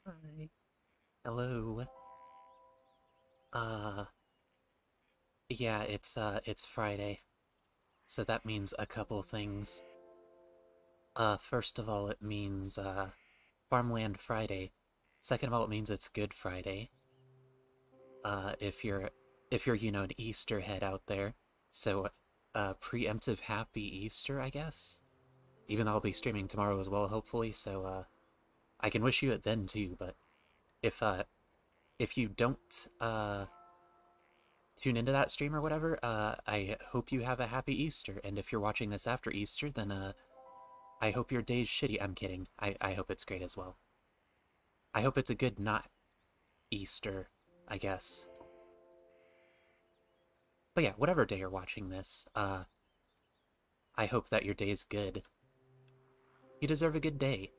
Hi. Hello. Uh, yeah, it's Friday. So that means a couple things. First of all, it means, Farmland Friday. Second of all, it means it's Good Friday. If you're, an Easter head out there. So, preemptive happy Easter, I guess? Even though I'll be streaming tomorrow as well, hopefully, so, I can wish you it then too, but if you don't, tune into that stream or whatever, I hope you have a happy Easter. And if you're watching this after Easter, then I hope your day's shitty. I'm kidding. I hope it's great as well. I hope it's a good not Easter, I guess. But yeah, whatever day you're watching this, I hope that your day's good. You deserve a good day.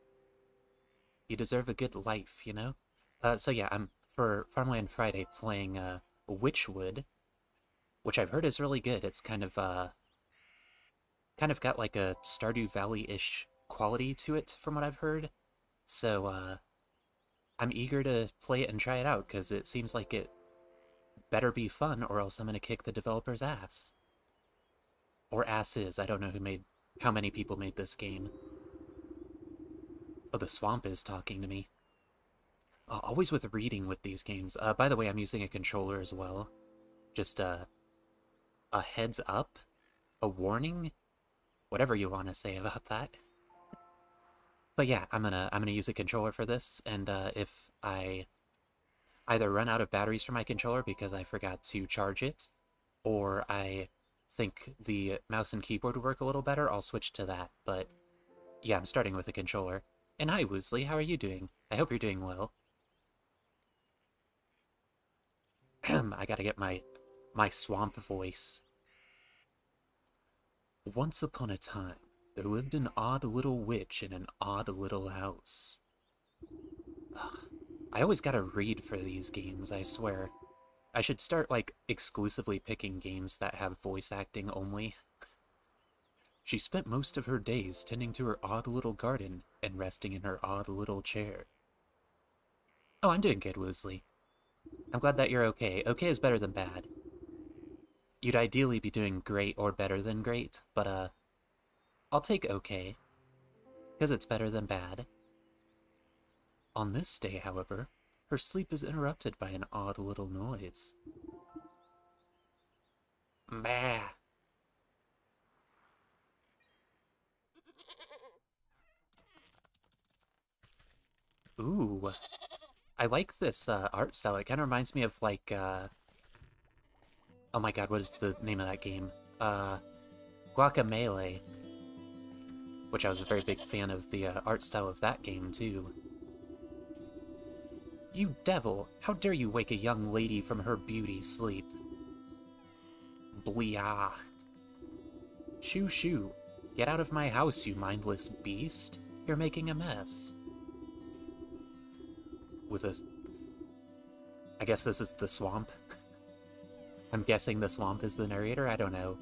You deserve a good life, you know? So yeah, I'm, for Farmland Friday, playing, Wytchwood, which I've heard is really good. It's kind of got like a Stardew Valley-ish quality to it from what I've heard. So, I'm eager to play it and try it out, because it seems like it better be fun, or else I'm gonna kick the developer's ass. Or asses, I don't know how many people made this game. Oh, the swamp is talking to me. Always with reading with these games. By the way, I'm using a controller as well. Just, a heads up? A warning? Whatever you want to say about that. But yeah, I'm gonna use a controller for this, and if I either run out of batteries for my controller because I forgot to charge it, or I think the mouse and keyboard would work a little better, I'll switch to that. But yeah, I'm starting with a controller. And hi, Woosley, how are you doing? I hope you're doing well. I gotta get my swamp voice. Once upon a time, there lived an odd little witch in an odd little house. Ugh, I always gotta read for these games, I swear. I should start, like, exclusively picking games that have voice acting only. She spent most of her days tending to her odd little garden and resting in her odd little chair. Oh, I'm doing good, Woosley. I'm glad that you're okay. Okay is better than bad. You'd ideally be doing great or better than great, but, I'll take okay, because it's better than bad. On this day, however, her sleep is interrupted by an odd little noise. Bah! Ooh, I like this art style. It kind of reminds me of like, oh my god, what is the name of that game? Guacamelee, which I was a very big fan of the art style of that game too. You devil! How dare you wake a young lady from her beauty sleep? Bleah. Shoo shoo. Get out of my house, you mindless beast. You're making a mess. With a... I guess this is the swamp. I'm guessing the swamp is the narrator, I don't know.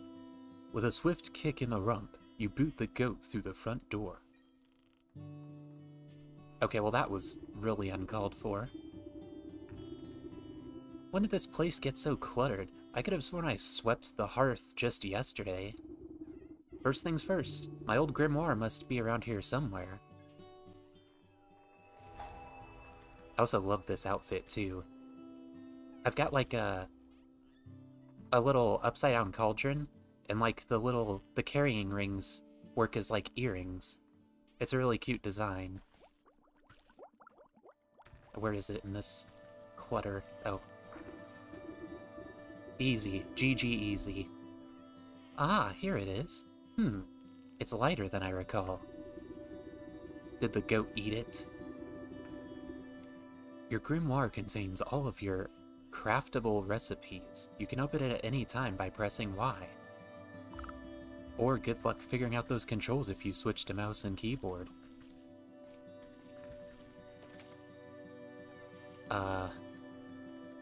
With a swift kick in the rump, you boot the goat through the front door. Okay, well that was really uncalled for. When did this place get so cluttered? I could have sworn I swept the hearth just yesterday. First things first, my old grimoire must be around here somewhere. I also love this outfit too. I've got like a little upside down cauldron, and like the carrying rings work as like earrings. It's a really cute design. Where is it in this clutter? Oh. Easy. GG easy. Ah, here it is. It's lighter than I recall. Did the goat eat it? Your grimoire contains all of your craftable recipes. You can open it at any time by pressing Y. Or good luck figuring out those controls if you switch to mouse and keyboard.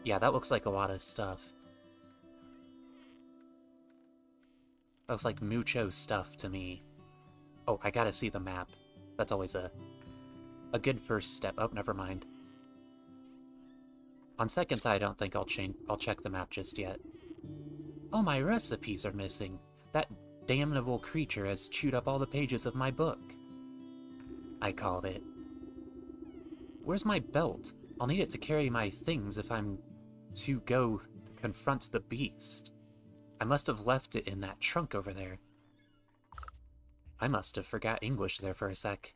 Yeah, that looks like a lot of stuff. Looks like mucho stuff to me. Oh, I gotta see the map. That's always a good first step. Oh, never mind. On second thought, I don't think I'll check the map just yet. Oh, my recipes are missing. That damnable creature has chewed up all the pages of my book. I called it. Where's my belt? I'll need it to carry my things if I'm to go confront the beast. I must have left it in that trunk over there. I must have forgot English there for a sec.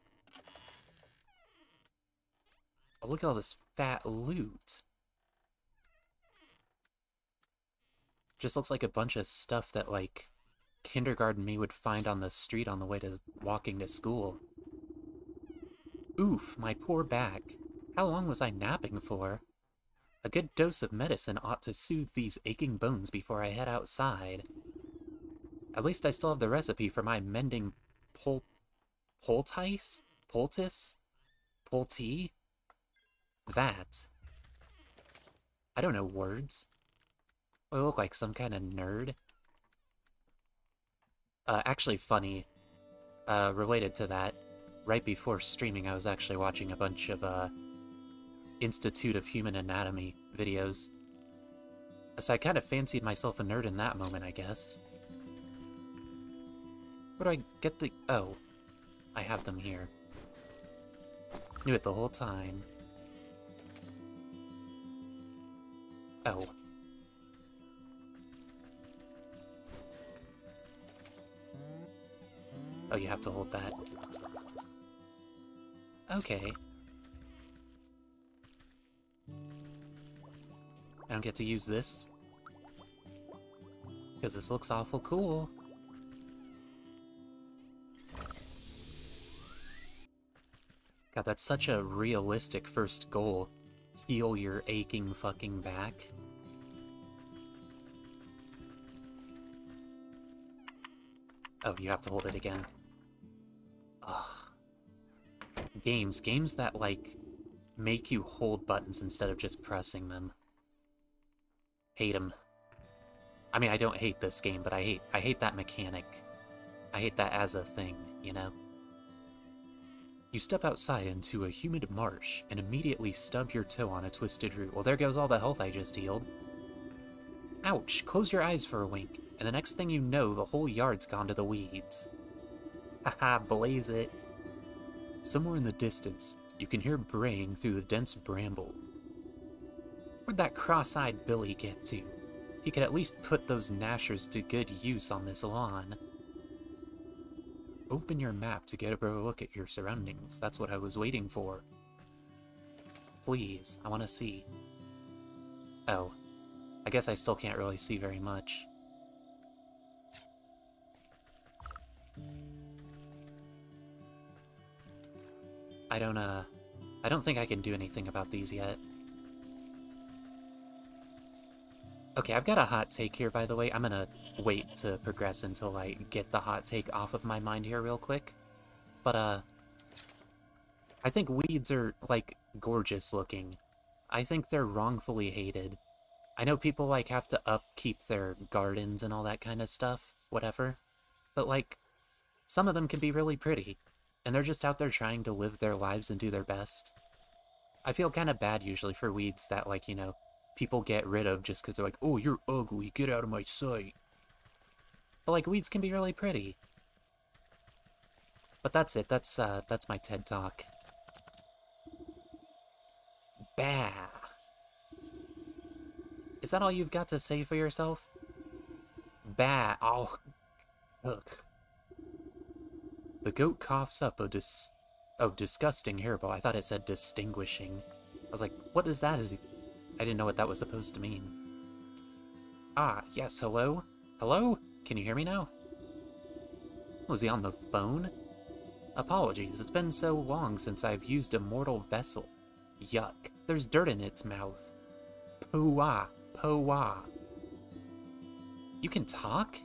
Oh, look at all this fat loot. Just looks like a bunch of stuff that, like, kindergarten me would find on the street on the way to walking to school. Oof, my poor back. How long was I napping for? A good dose of medicine ought to soothe these aching bones before I head outside. At least I still have the recipe for my mending poultice? Poultice? That. I don't know words. I look like some kind of nerd. Actually funny. Related to that, right before streaming I was actually watching a bunch of, Institute of Human Anatomy videos. So I kind of fancied myself a nerd in that moment, I guess. Where do I get the... Oh. I have them here. Knew it the whole time. Oh. Oh, you have to hold that. Okay. I don't get to use this. Because this looks awful cool. God, that's such a realistic first goal. Heal your aching fucking back. Oh, you have to hold it again. Ugh. Games that, like, make you hold buttons instead of just pressing them. Hate them. I mean, I don't hate this game, but I hate that mechanic. I hate that as a thing, you know? You step outside into a humid marsh and immediately stub your toe on a twisted root. Well, there goes all the health I just healed. Ouch! Close your eyes for a wink, and the next thing you know, the whole yard's gone to the weeds. Haha, blaze it. Somewhere in the distance, you can hear braying through the dense bramble. Where'd that cross-eyed Billy get to? He could at least put those gnashers to good use on this lawn. Open your map to get a better look at your surroundings. That's what I was waiting for. Please, I want to see. Oh, I guess I still can't really see very much. I don't think I can do anything about these yet. Okay, I've got a hot take here, by the way. I'm gonna wait to progress until I get the hot take off of my mind here real quick. But, I think weeds are, like, gorgeous looking. I think they're wrongfully hated. I know people, like, have to upkeep their gardens and all that kind of stuff, whatever. But, like, some of them can be really pretty. And they're just out there trying to live their lives and do their best. I feel kind of bad usually for weeds that, like, you know, people get rid of just because they're like, oh, you're ugly, get out of my sight. But, like, weeds can be really pretty. But that's it, that's my TED Talk. Bah. Is that all you've got to say for yourself? Bah. Oh. Ugh. The goat coughs up a disgusting hairball. I thought it said distinguishing. I was like, what is that? I didn't know what that was supposed to mean. Ah, yes, hello? Hello? Can you hear me now? Was he on the phone? Apologies, it's been so long since I've used a mortal vessel. Yuck, there's dirt in its mouth. Pooah, pooah. You can talk?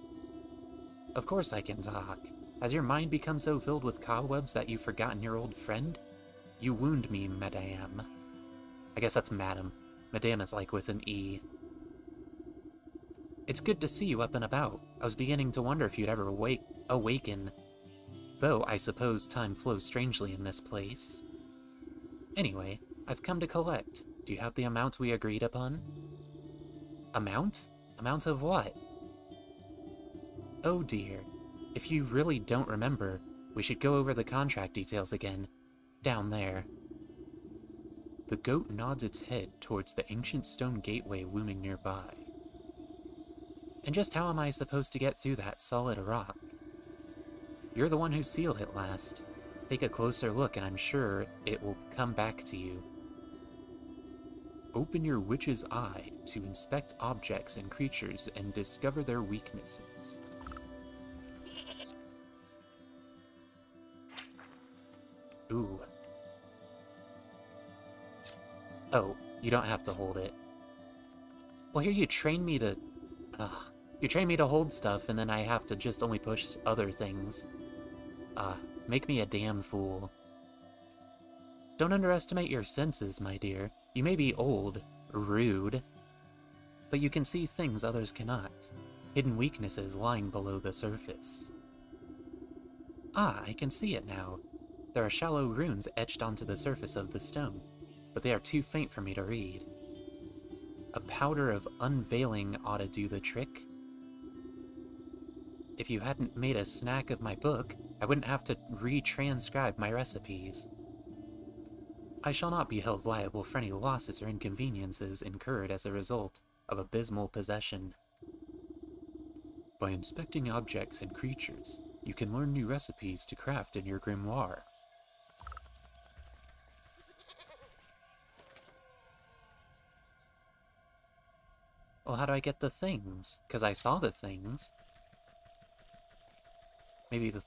Of course I can talk. Has your mind become so filled with cobwebs that you've forgotten your old friend? You wound me, madame. I guess that's madam. Madame is like with an E. It's good to see you up and about. I was beginning to wonder if you'd ever awaken. Though, I suppose time flows strangely in this place. Anyway, I've come to collect. Do Do you have the amount we agreed upon? Amount? Amount of what? Oh dear. If you really don't remember, we should go over the contract details again. Down there. The goat nods its head towards the ancient stone gateway looming nearby. And just how am I supposed to get through that solid rock? You're the one who sealed it last. Take a closer look and I'm sure it will come back to you. Open your witch's eye to inspect objects and creatures and discover their weaknesses. Ooh. Oh, you don't have to hold it. Well, here you train me to... you train me to hold stuff, and then I have to just only push other things. Make me a damn fool. Don't underestimate your senses, my dear. You may be old, rude, but you can see things others cannot. Hidden weaknesses lying below the surface. Ah, I can see it now. There are shallow runes etched onto the surface of the stone, but they are too faint for me to read. A powder of unveiling ought to do the trick. If you hadn't made a snack of my book, I wouldn't have to retranscribe my recipes. I shall not be held liable for any losses or inconveniences incurred as a result of abysmal possession. By inspecting objects and creatures, you can learn new recipes to craft in your grimoire. Well, how do I get the things? Because I saw the things. Maybe the...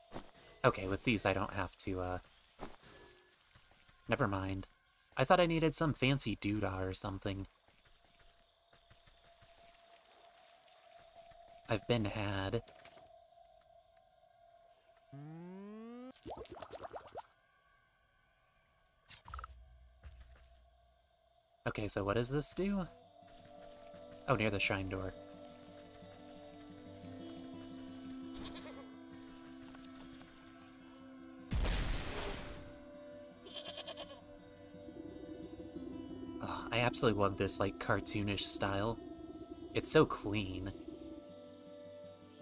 Okay, with these I don't have to, Never mind. I thought I needed some fancy doodah or something. I've been had. Okay, so what does this do? Oh, near the shrine door. Oh, I absolutely love this, like, cartoonish style. It's so clean.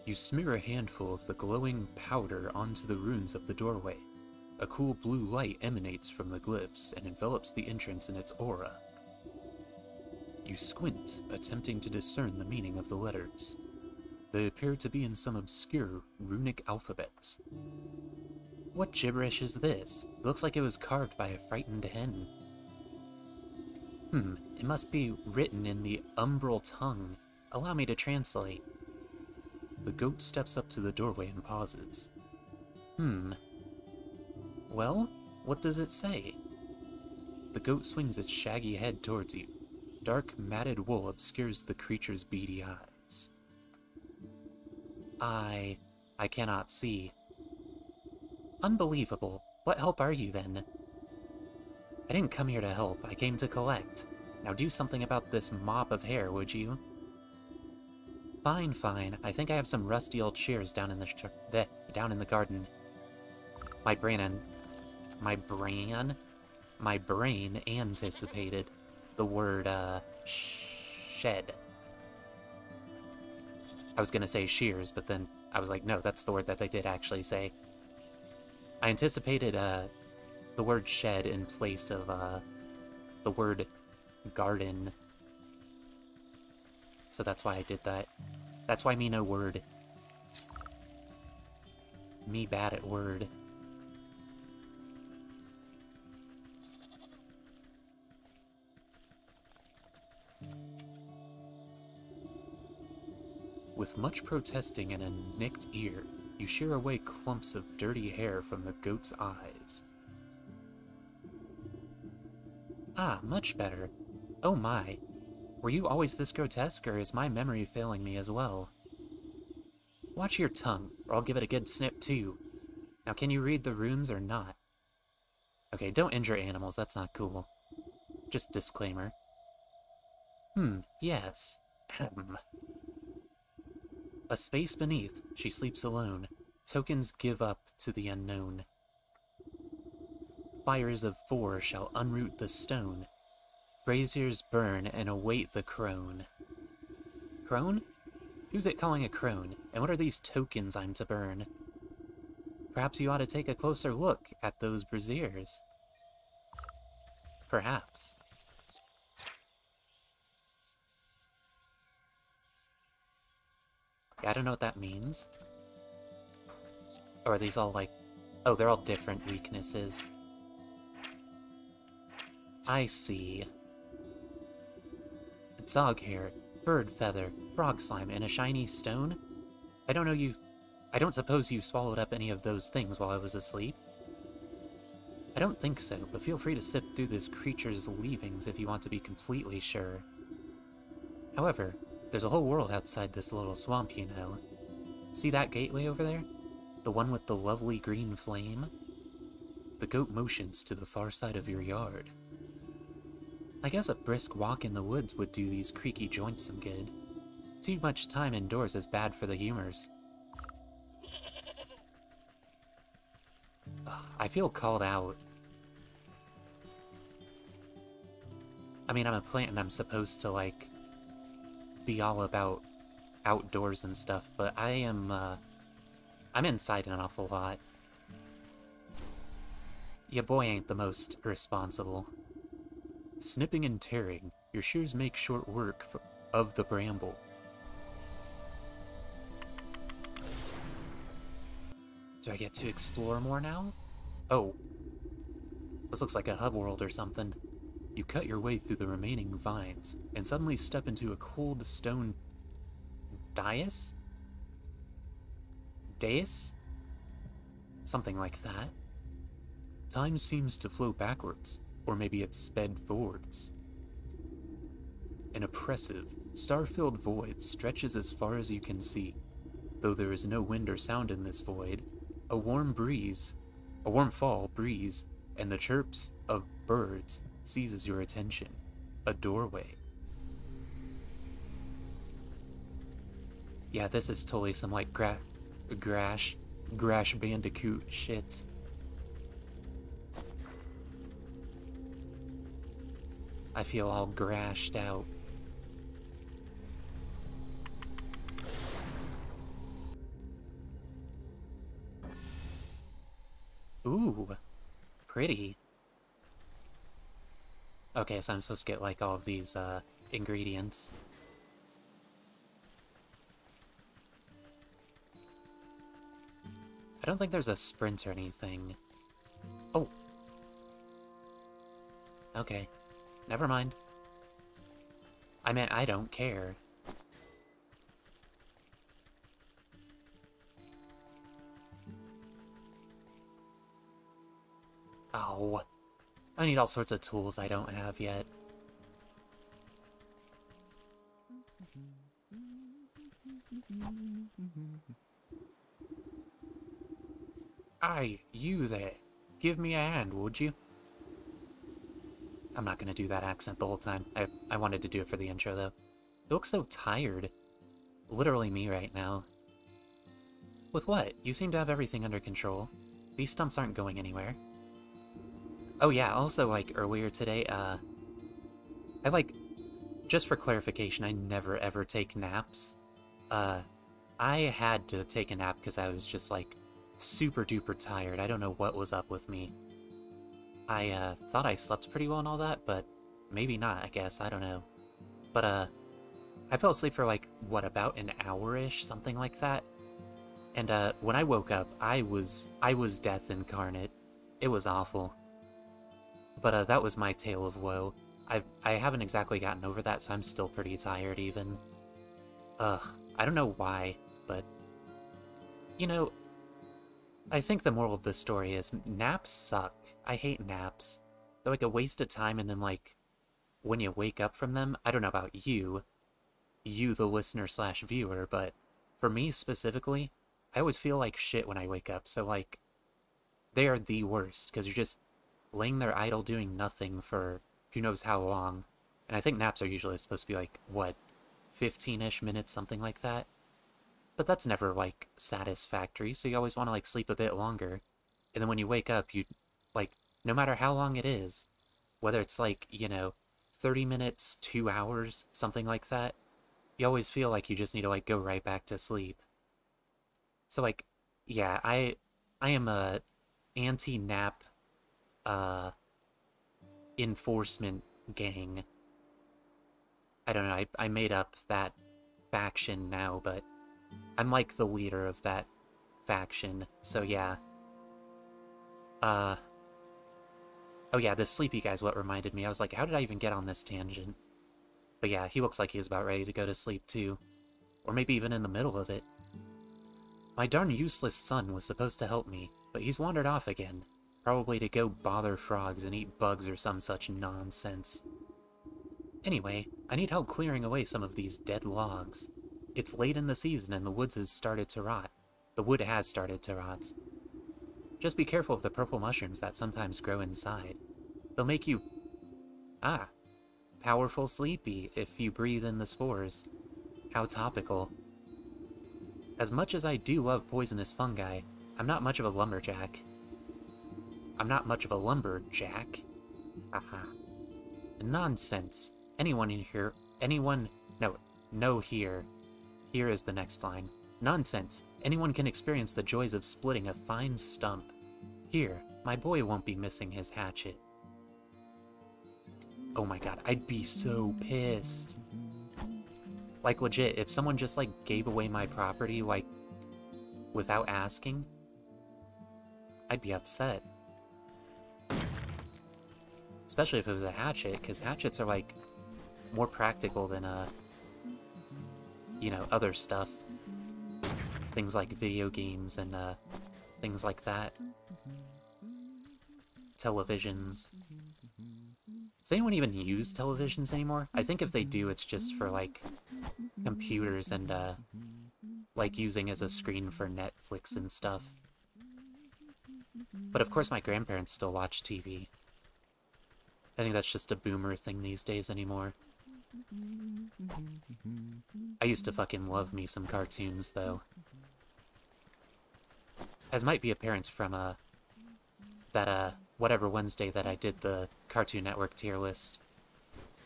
You smear a handful of the glowing powder onto the runes of the doorway. A cool blue light emanates from the glyphs and envelops the entrance in its aura. You squint, attempting to discern the meaning of the letters. They appear to be in some obscure runic alphabet. What gibberish is this? It looks like it was carved by a frightened hen. It must be written in the umbral tongue. Allow me to translate. The goat steps up to the doorway and pauses. Well, what does it say? The goat swings its shaggy head towards you. Dark, matted wool obscures the creature's beady eyes. I cannot see. Unbelievable. What help are you, then? I didn't come here to help, I came to collect. Now do something about this mop of hair, would you? Fine, fine. I think I have some rusty old shears down in the garden. My brain anticipated the word, shed. I was gonna say shears, but then I was like, no, that's the word that they did actually say. I anticipated, the word shed in place of, the word garden. So that's why I did that. That's why me no word. Me bad at word. With much protesting and a nicked ear, you shear away clumps of dirty hair from the goat's eyes. Ah, much better. Oh my. Were you always this grotesque, or is my memory failing me as well? Watch your tongue, or I'll give it a good snip too. Now can you read the runes or not? Okay, don't injure animals, that's not cool. Just disclaimer. Yes. A space beneath, she sleeps alone. Tokens give up to the unknown. Fires of 4 shall unroot the stone. braziers burn and await the crone. Crone? Who's it calling a crone? And what are these tokens I'm to burn? Perhaps you ought to take a closer look at those braziers. Perhaps. Yeah, I don't know what that means. Or are these all like... Oh, they're all different weaknesses. I see. Dog hair, bird feather, frog slime, and a shiny stone? I don't suppose you swallowed up any of those things while I was asleep? I don't think so, but feel free to sift through this creature's leavings if you want to be completely sure. However, there's a whole world outside this little swamp, you know. See that gateway over there? The one with the lovely green flame? The goat motions to the far side of your yard. I guess a brisk walk in the woods would do these creaky joints some good. Too much time indoors is bad for the humors. Ugh, I feel called out. I mean, I'm a plant and I'm supposed to, like, be all about outdoors and stuff, but I'm inside an awful lot. Ya boy ain't the most responsible. Snipping and tearing, your shears make short work of the bramble. Do I get to explore more now? Oh. This looks like a hub world or something. You cut your way through the remaining vines, and suddenly step into a cold stone dais? Dais? Something like that. Time seems to flow backwards, or maybe it's sped forwards. An oppressive, star-filled void stretches as far as you can see. Though there is no wind or sound in this void, a warm fall breeze, and the chirps of birds seizes your attention. A doorway. Yeah, this is totally some like Crash Bandicoot shit. I feel all grashed out. Ooh, pretty. Okay, so I'm supposed to get like all of these ingredients. I don't think there's a sprint or anything. Oh. Okay. Never mind. I mean, I don't care. Oh. I need all sorts of tools I don't have yet. Aye, you there. Give me a hand, would you? I'm not gonna do that accent the whole time. I wanted to do it for the intro, though. You look so tired. Literally me right now. With what? You seem to have everything under control. These stumps aren't going anywhere. Oh yeah, also, like, earlier today, I, like, just for clarification, I never ever take naps. I had to take a nap because I was just, like, super duper tired. I don't know what was up with me. I, thought I slept pretty well and all that, but maybe not, I guess, I don't know. But, I fell asleep for, like, what, about an hour-ish, something like that? And, when I woke up, I was death incarnate. It was awful. But, that was my tale of woe. I haven't exactly gotten over that, so I'm still pretty tired, even. Ugh, I don't know why, but... You know, I think the moral of the story is, naps suck. I hate naps. They're like a waste of time, and then, like, when you wake up from them, I don't know about you, the listener/viewer, but for me specifically, I always feel like shit when I wake up, so, like, they are the worst, because you're just laying there idle doing nothing for who knows how long. And I think naps are usually supposed to be like, what, 15-ish minutes, something like that? But that's never, like, satisfactory, so you always want to, like, sleep a bit longer. And then when you wake up, you, like, no matter how long it is, whether it's, like, you know, 30 minutes, 2 hours, something like that, you always feel like you just need to, like, go right back to sleep. So, like, yeah, I am a anti-nap, enforcement gang. I don't know, I made up that faction now, but I'm like the leader of that faction, so yeah. Oh yeah, this sleepy guy's what reminded me. I was like, how did I even get on this tangent? But yeah, he looks like he's about ready to go to sleep too. Or maybe even in the middle of it. My darn useless son was supposed to help me, but he's wandered off again. Probably to go bother frogs and eat bugs or some such nonsense. Anyway, I need help clearing away some of these dead logs. It's late in the season and the woods has started to rot. The wood has started to rot. Just be careful of the purple mushrooms that sometimes grow inside. They'll make you... Ah, powerful sleepy if you breathe in the spores. How topical. As much as I do love poisonous fungi, I'm not much of a lumberjack. I'm not much of a lumberjack. Haha. Nonsense. Anyone in here... No here. Here is the next line. Nonsense. Anyone can experience the joys of splitting a fine stump. Here, my boy won't be missing his hatchet. Oh my god, I'd be so pissed. Like, legit, if someone just, like, gave away my property, like, without asking, I'd be upset. Especially if it was a hatchet, because hatchets are, like, more practical than, you know, other stuff. Things like video games and, things like that. Televisions. Does anyone even use televisions anymore? I think if they do, it's just for, like, computers and, like, using as a screen for Netflix and stuff. But of course my grandparents still watch TV. I think that's just a boomer thing these days anymore. I used to fucking love me some cartoons, though. As might be apparent from, that, whatever Wednesday that I did the Cartoon Network tier list.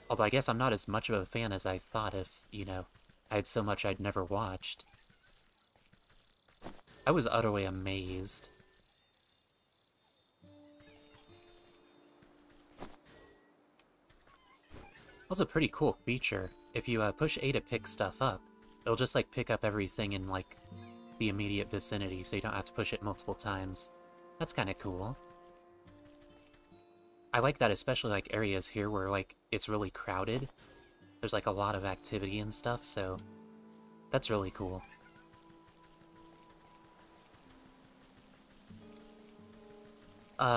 Although I guess I'm not as much of a fan as I thought if, you know, I had so much I'd never watched. I was utterly amazed. Also a pretty cool feature. If you push A to pick stuff up, it'll just like pick up everything in like the immediate vicinity, so you don't have to push it multiple times. That's kind of cool. I like that, especially like areas here where like it's really crowded. There's like a lot of activity and stuff, so that's really cool.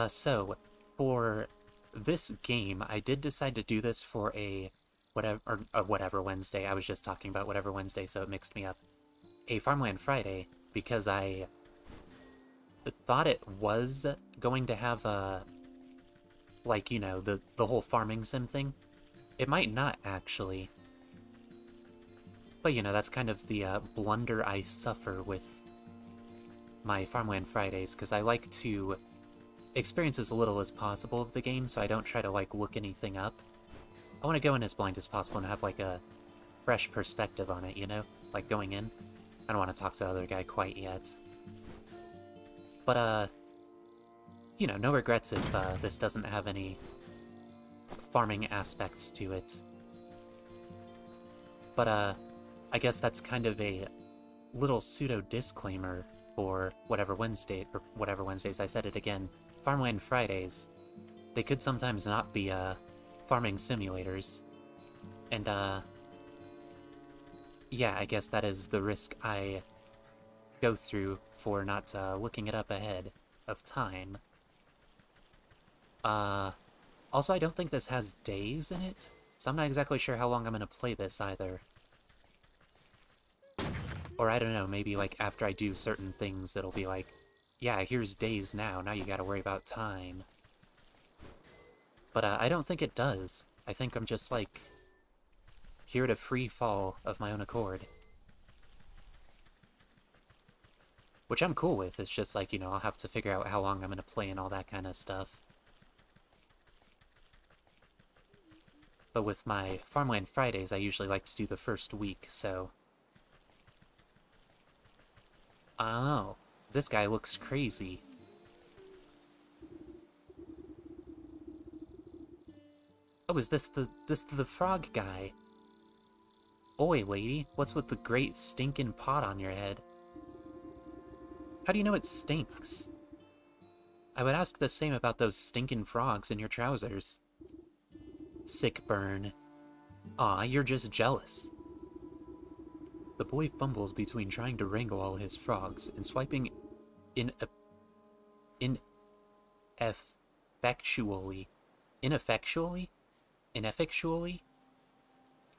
So for this game, I did decide to do this for a whatever Wednesday. I was just talking about whatever Wednesday, so it mixed me up. A Farmland Friday, because I thought it was going to have a, like, you know, the whole farming sim thing. It might not, actually. But, you know, that's kind of the blunder I suffer with my Farmland Fridays, because I like to experience as little as possible of the game, so I don't try to, like, look anything up. I want to go in as blind as possible and have, like, a fresh perspective on it, you know? Like, going in. I don't want to talk to the other guy quite yet. But, you know, no regrets if this doesn't have any farming aspects to it. But, I guess that's kind of a little pseudo-disclaimer for whatever Wednesdays, I said it again. Farmland Fridays. They could sometimes not be, farming simulators. And, yeah, I guess that is the risk I go through for not, looking it up ahead of time. Also, I don't think this has days in it, so I'm not exactly sure how long I'm gonna play this either. Or I don't know, maybe like after I do certain things, it'll be like, yeah, here's days now you gotta worry about time. But I don't think it does. I think I'm just like, here to free fall of my own accord. Which I'm cool with, it's just like, you know, I'll have to figure out how long I'm gonna play and all that kind of stuff. But with my Farmland Fridays, I usually like to do the first week, so... Oh, this guy looks crazy. Oh, is this the frog guy? Oi, lady, what's with the great stinkin' pot on your head? How do you know it stinks? I would ask the same about those stinkin' frogs in your trousers. Sick burn. Aw, you're just jealous. The boy fumbles between trying to wrangle all his frogs and swiping ineffectually. Ineffectually?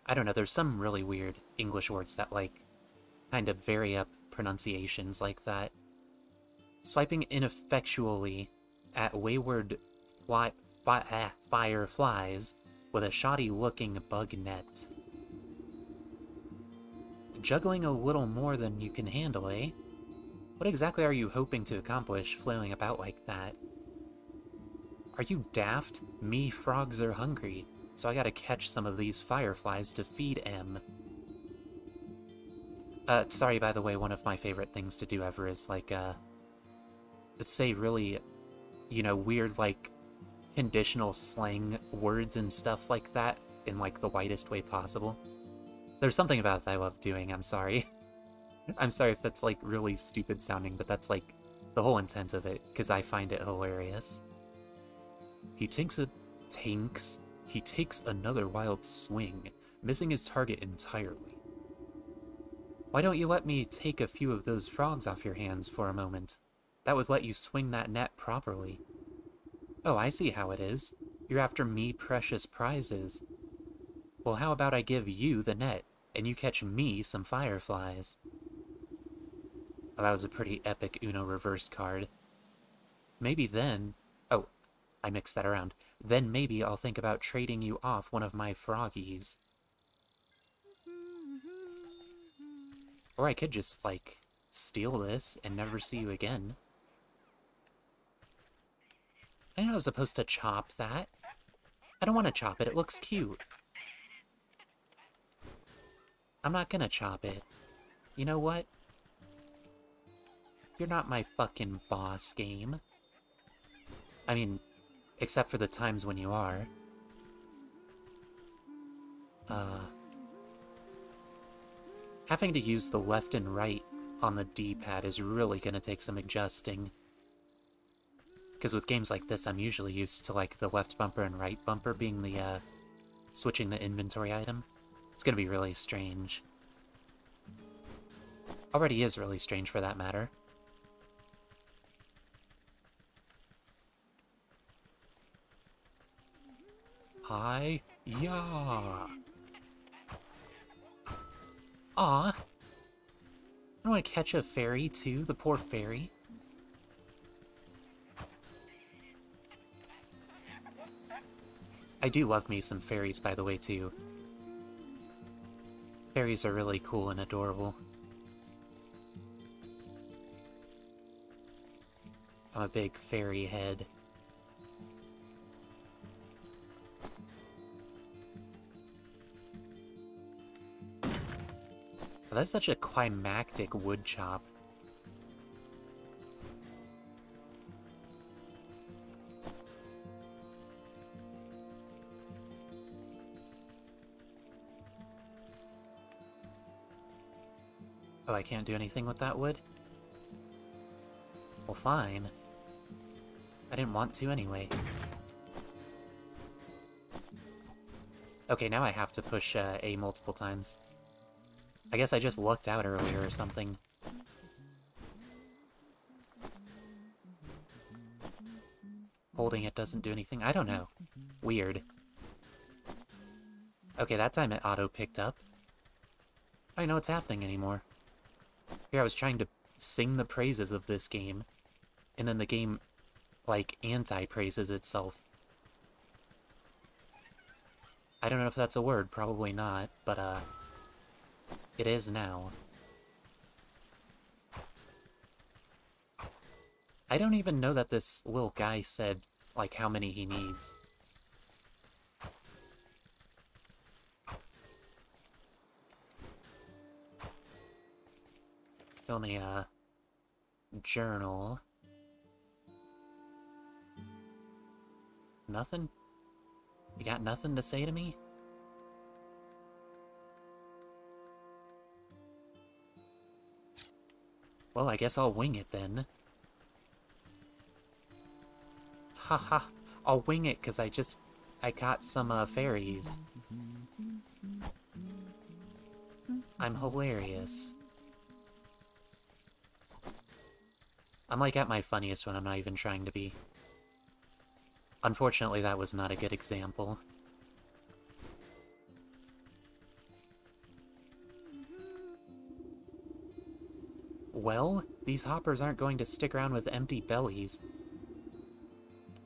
I don't know, there's some really weird English words that, like, kind of vary up pronunciations like that. Swiping ineffectually at wayward fireflies with a shoddy-looking bug net. Juggling a little more than you can handle, eh? What exactly are you hoping to accomplish flailing about like that? Are you daft? Me frogs are hungry, so I gotta catch some of these fireflies to feed em. Sorry, by the way, one of my favorite things to do ever is, like, say really, you know, weird, like, conditional slang words and stuff like that in, like, the whitest way possible. There's something about it that I love doing, I'm sorry. I'm sorry if that's, like, really stupid sounding, but that's, like, the whole intent of it, because I find it hilarious. He takes another wild swing, missing his target entirely. Why don't you let me take a few of those frogs off your hands for a moment? That would let you swing that net properly. Oh, I see how it is. You're after me precious prizes. Well, how about I give you the net, and you catch me some fireflies? Oh, that was a pretty epic Uno reverse card. Maybe then... Oh, I mixed that around. Then maybe I'll think about trading you off one of my froggies. Or I could just, like, steal this and never see you again. I know I was supposed to chop that. I don't want to chop it, it looks cute. I'm not gonna chop it. You know what? You're not my fucking boss, game. I mean, except for the times when you are. Having to use the left and right on the D-pad is really gonna take some adjusting. Because with games like this, I'm usually used to, like, the left bumper and right bumper being the, switching the inventory item. It's gonna be really strange. Already is really strange, for that matter. Hi-ya! Aw! I don't want to catch a fairy, too, the poor fairy. I do love me some fairies, by the way, too. Fairies are really cool and adorable. I'm a big fairy head. Oh, that's such a climactic wood chop. Oh, I can't do anything with that wood? Well, fine. I didn't want to anyway. Okay, now I have to push A multiple times. I guess I just lucked out earlier or something. Holding it doesn't do anything? I don't know. Weird. Okay, that time it auto-picked up. I don't know what's happening anymore. Here, I was trying to sing the praises of this game, and then the game, like, anti-praises itself. I don't know if that's a word, probably not, but, it is now. I don't even know that this little guy said, like, how many he needs. Fill me a journal. Nothing? You got nothing to say to me? Well, I guess I'll wing it then. Haha, I'll wing it because I got some fairies. I'm hilarious. I'm like at my funniest when I'm not even trying to be. Unfortunately, that was not a good example. Well, these hoppers aren't going to stick around with empty bellies.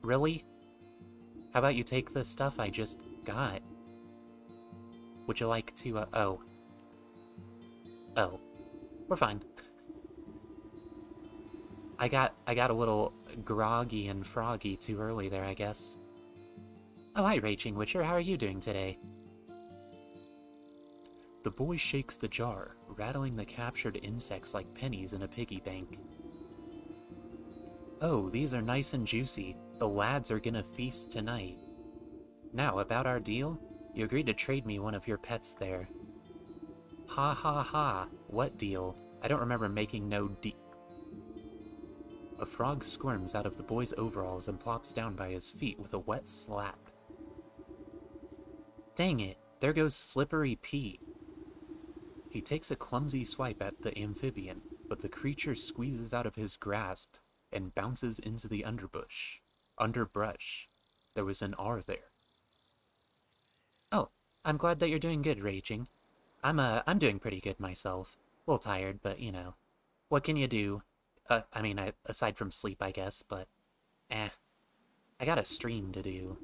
Really? How about you take the stuff I just got? Would you like to, oh. Oh. We're fine. I got a little groggy and froggy too early there, I guess. Oh, hi, Raging Witcher. How are you doing today? The boy shakes the jar, rattling the captured insects like pennies in a piggy bank. Oh, these are nice and juicy. The lads are gonna feast tonight. Now, about our deal? You agreed to trade me one of your pets there. Ha ha ha. What deal? I don't remember making no A frog squirms out of the boy's overalls and plops down by his feet with a wet slap. Dang it, there goes Slippery Pete. He takes a clumsy swipe at the amphibian, but the creature squeezes out of his grasp and bounces into the underbrush. There was an R there. Oh, I'm glad that you're doing good, Raging. I'm doing pretty good myself. A little tired, but you know. What can you do? I mean, aside from sleep, I guess, but I got a stream to do.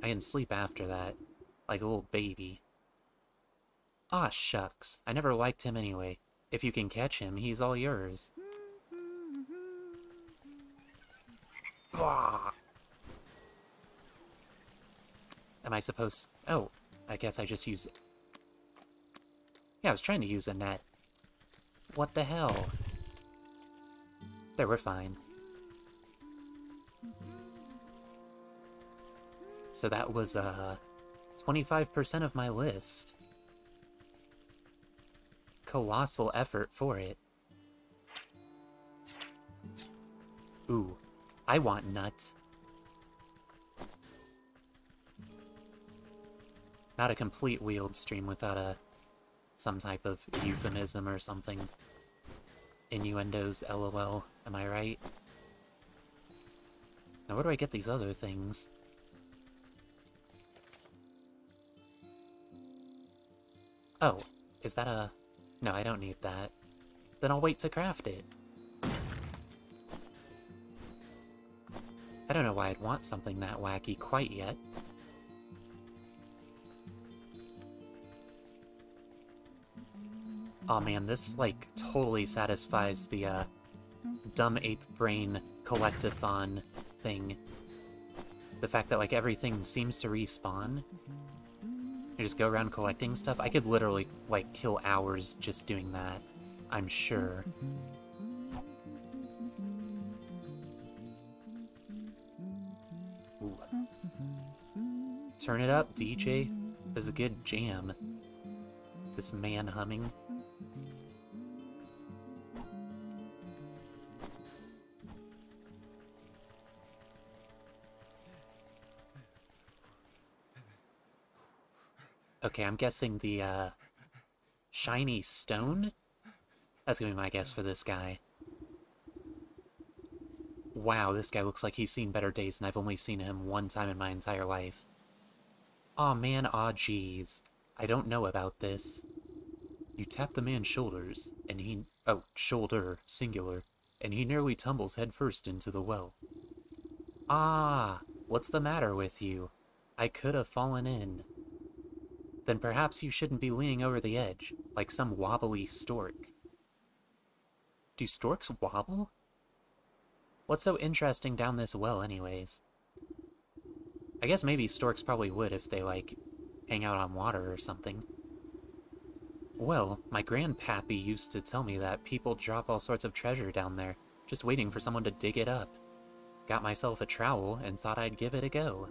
I can sleep after that, like a little baby. Aw, shucks. I never liked him anyway. If you can catch him, he's all yours. Am I supposed... Oh, I guess I just used it. Yeah, I was trying to use a net. What the hell? There, we're fine. So that was, 25% of my list. Colossal effort for it. Ooh, I want nut. Not a complete wheeled stream without some type of euphemism or something. Innuendos, lol. Am I right? Now where do I get these other things? Oh, is that a... No, I don't need that. Then I'll wait to craft it. I don't know why I'd want something that wacky quite yet. Oh man, this, like, totally satisfies the, dumb ape brain collectathon thing. The fact that, like, everything seems to respawn. You just go around collecting stuff. I could literally, like, kill hours just doing that. I'm sure. Ooh. Turn it up, DJ. This is a good jam. This man humming. Okay, I'm guessing the, shiny stone? That's gonna be my guess for this guy. Wow, this guy looks like he's seen better days, and I've only seen him one time in my entire life. Aw man, aw geez. I don't know about this. You tap the man's shoulders, and he... Oh, shoulder, singular. And he nearly tumbles headfirst into the well. Ah, what's the matter with you? I could have fallen in. Then perhaps you shouldn't be leaning over the edge, like some wobbly stork. Do storks wobble? What's so interesting down this well, anyways? I guess maybe storks probably would if they, like, hang out on water or something. Well, my grandpappy used to tell me that people drop all sorts of treasure down there, just waiting for someone to dig it up. Got myself a trowel and thought I'd give it a go.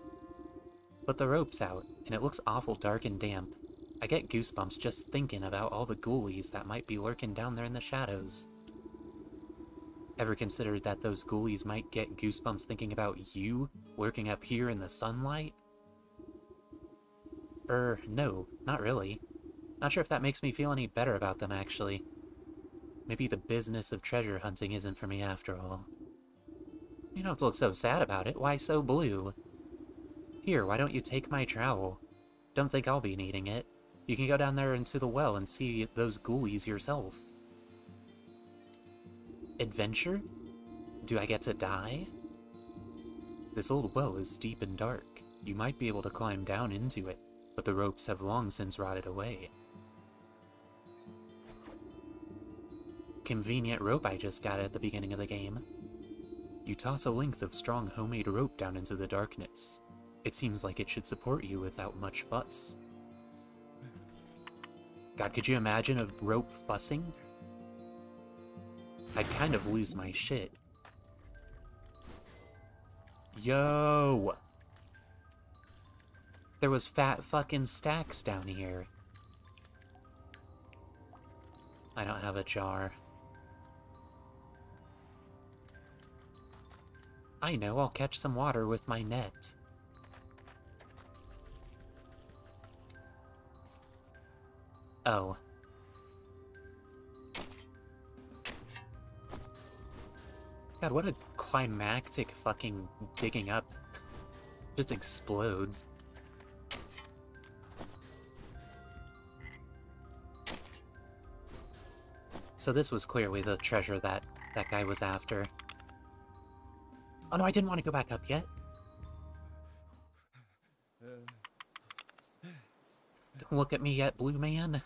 Put the ropes out, and it looks awful dark and damp. I get goosebumps just thinking about all the ghoulies that might be lurking down there in the shadows. Ever considered that those ghoulies might get goosebumps thinking about you lurking up here in the sunlight? No, not really. Not sure if that makes me feel any better about them, actually. Maybe the business of treasure hunting isn't for me after all. You don't have to look so sad about it. Why so blue? Here, why don't you take my trowel? Don't think I'll be needing it. You can go down there into the well and see those ghoulies yourself. Adventure? Do I get to die? This old well is deep and dark. You might be able to climb down into it, but the ropes have long since rotted away. Convenient rope I just got at the beginning of the game. You toss a length of strong homemade rope down into the darkness. It seems like it should support you without much fuss. God, could you imagine a rope fussing? I'd kind of lose my shit. Yo! There was fat fucking stacks down here. I don't have a jar. I know, I'll catch some water with my net. Oh. God, what a climactic fucking digging up. Just explodes. So this was clearly the treasure that guy was after. Oh no, I didn't want to go back up yet. Don't look at me yet, Blue Man.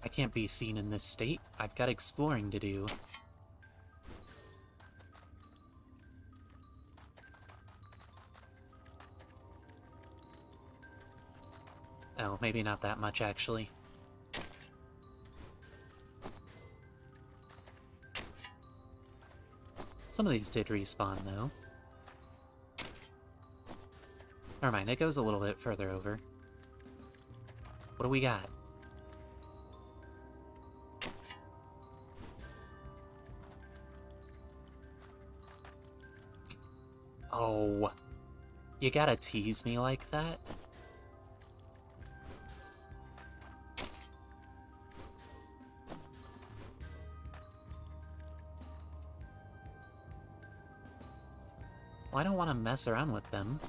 I can't be seen in this state. I've got exploring to do. Oh, maybe not that much, actually. Some of these did respawn, though. Never mind, it goes a little bit further over. What do we got? Oh, you gotta tease me like that? Well, I don't want to mess around with them.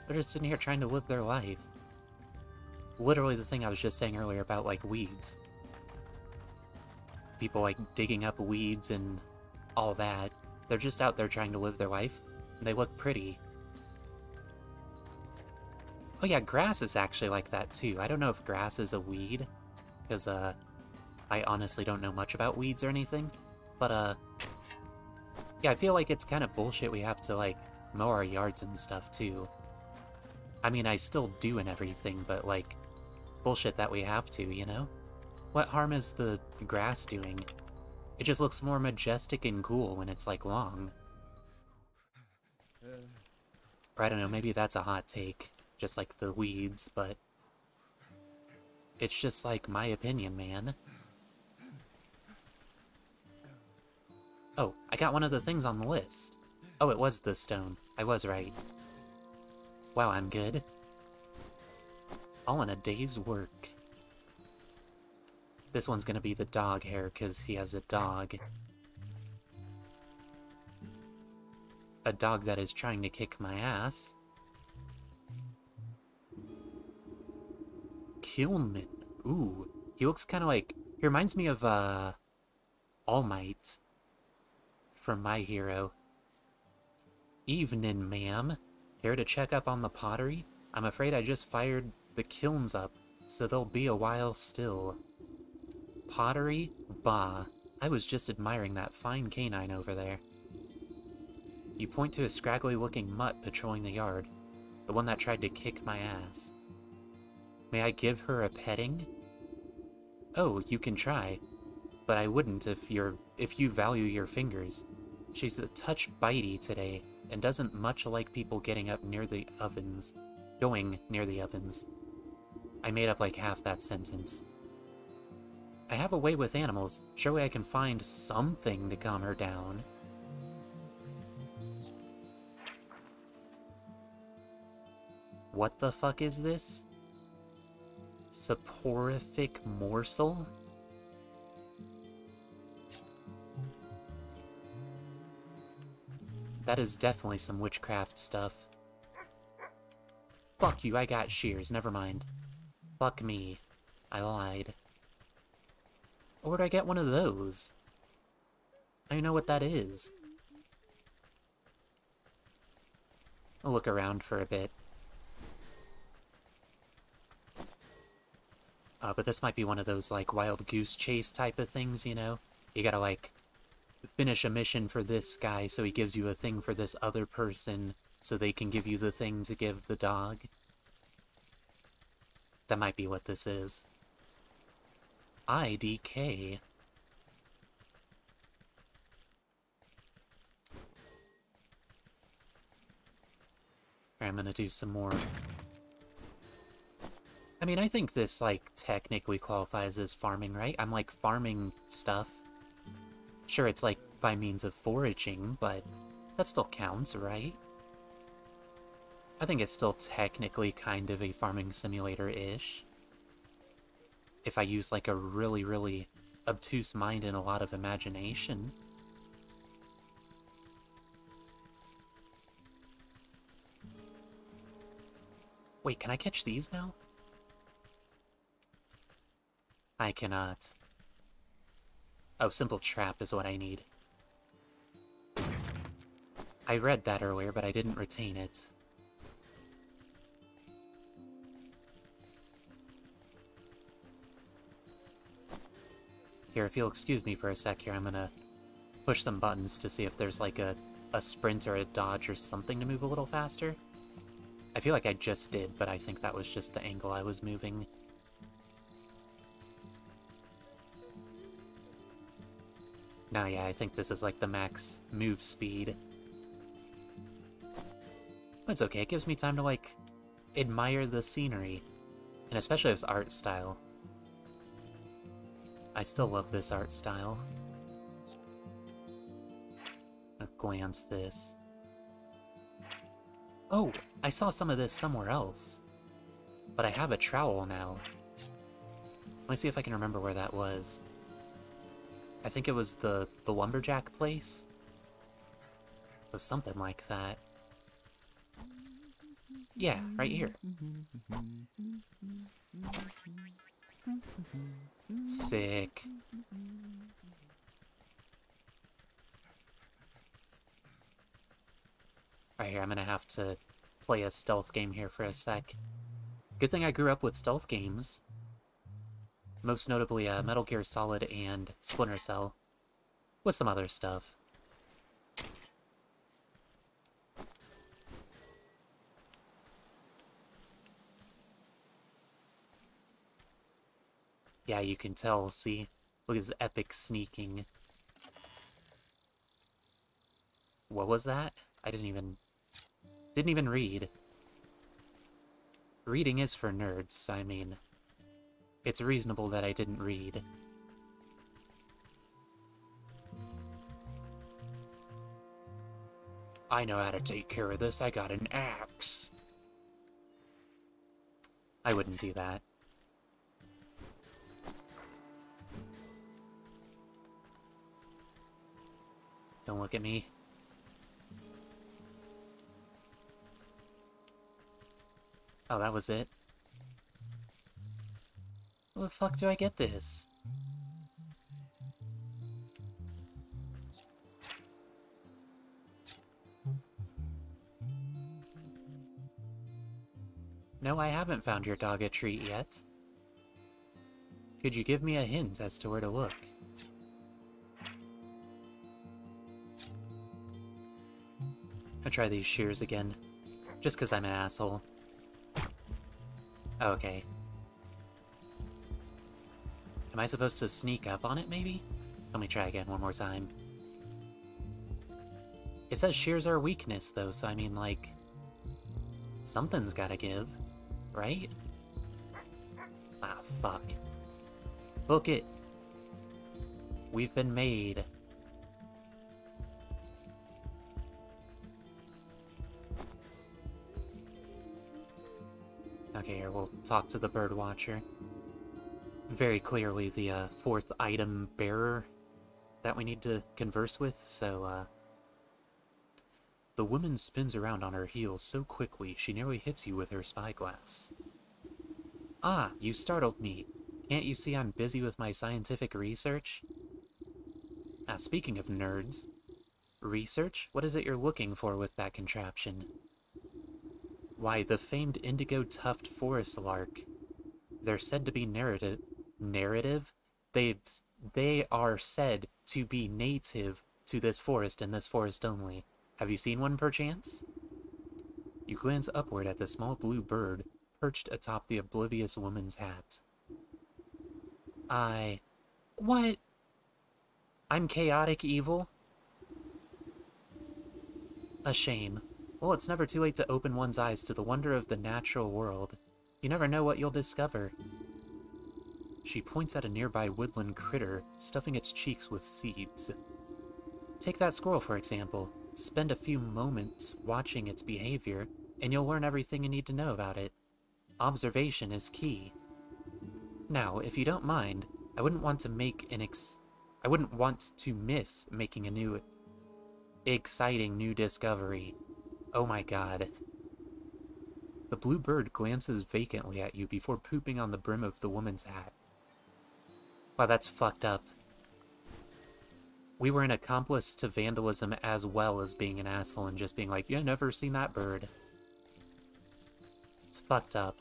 They're just sitting here trying to live their life. Literally the thing I was just saying earlier about, like, weeds. People, like, digging up weeds and all that. They're just out there trying to live their life. And they look pretty. Oh yeah, grass is actually like that too. I don't know if grass is a weed, because I honestly don't know much about weeds or anything. But yeah, I feel like it's kind of bullshit we have to like mow our yards and stuff too. I mean, I still do and everything, but like, it's bullshit that we have to, you know? What harm is the grass doing? It just looks more majestic and cool when it's like long. Or I don't know, maybe that's a hot take, just like the weeds, but it's just like my opinion, man. Oh, I got one of the things on the list. Oh, it was the stone. I was right. Wow, I'm good. All in a day's work. This one's gonna be the dog hair, because he has a dog. A dog that is trying to kick my ass. Kilman. Ooh. He looks kind of like... He reminds me of, All Might. From My Hero. Evening, ma'am. Care to check up on the pottery? I'm afraid I just fired the kilns up, so they'll be a while still. Pottery? Bah. I was just admiring that fine canine over there. You point to a scraggly-looking mutt patrolling the yard. The one that tried to kick my ass. May I give her a petting? Oh, you can try. But I wouldn't if you value your fingers. She's a touch bitey today, and doesn't much like people getting up near the ovens. Going near the ovens. I made up like half that sentence. I have a way with animals. Surely I can find something to calm her down. What the fuck is this? Soporific morsel? That is definitely some witchcraft stuff. Fuck you, I got shears, never mind. Fuck me. I lied. Where'd I get one of those? I don't know what that is. I'll look around for a bit. But this might be one of those, like, wild goose chase type of things, you know? You gotta, like, finish a mission for this guy so he gives you a thing for this other person so they can give you the thing to give the dog. That might be what this is. IDK. I'm gonna do some more. I mean, I think this, like, technically qualifies as farming, right? I'm, like, farming stuff. Sure, it's, like, by means of foraging, but that still counts, right? I think it's still technically kind of a farming simulator-ish. If I use, like, a really, really obtuse mind and a lot of imagination. Wait, can I catch these now? I cannot. Oh, simple trap is what I need. I read that earlier, but I didn't retain it. Here, if you'll excuse me for a sec here, I'm gonna push some buttons to see if there's like a sprint or a dodge or something to move a little faster. I feel like I just did, but I think that was just the angle I was moving. No, yeah, I think this is like the max move speed. But it's okay, it gives me time to, like, admire the scenery. And especially its art style. I still love this art style. I'll glance this. Oh, I saw some of this somewhere else. But I have a trowel now. Let me see if I can remember where that was. I think it was the lumberjack place? Or something like that. Yeah, right here. Sick. Right here, I'm gonna have to play a stealth game here for a sec. Good thing I grew up with stealth games. Most notably, Metal Gear Solid and Splinter Cell. With some other stuff. Yeah, you can tell, see? Look at this epic sneaking. What was that? I didn't even read. Reading is for nerds, I mean. It's reasonable that I didn't read. I know how to take care of this, I got an axe. I wouldn't do that. Don't look at me. Oh, that was it? How the fuck do I get this? No, I haven't found your dog a treat yet. Could you give me a hint as to where to look? I'll try these shears again, just 'cause I'm an asshole. Okay. Am I supposed to sneak up on it, maybe? Let me try again one more time. It says shears are weakness, though, so I mean, like... something's gotta give, right? Ah, fuck. Book it. We've been made. Okay, here, we'll talk to the bird watcher. Very clearly the fourth item bearer that we need to converse with, so, The woman spins around on her heels so quickly she nearly hits you with her spyglass. Ah, you startled me. Can't you see I'm busy with my scientific research? Ah, speaking of nerds. Research? What is it you're looking for with that contraption? Why, the famed indigo tuft forest lark. They're said to be narrative? They are said to be native to this forest and this forest only. Have you seen one, perchance? You glance upward at the small blue bird perched atop the oblivious woman's hat. What? I'm chaotic evil? A shame. Well, it's never too late to open one's eyes to the wonder of the natural world. You never know what you'll discover. She points at a nearby woodland critter, stuffing its cheeks with seeds. Take that squirrel, for example. Spend a few moments watching its behavior, and you'll learn everything you need to know about it. Observation is key. Now, if you don't mind, I wouldn't want to miss making a new, exciting new discovery. Oh my god. The blue bird glances vacantly at you before pooping on the brim of the woman's hat. Wow, that's fucked up. We were an accomplice to vandalism as well as being an asshole and just being like, "You've never seen that bird." It's fucked up.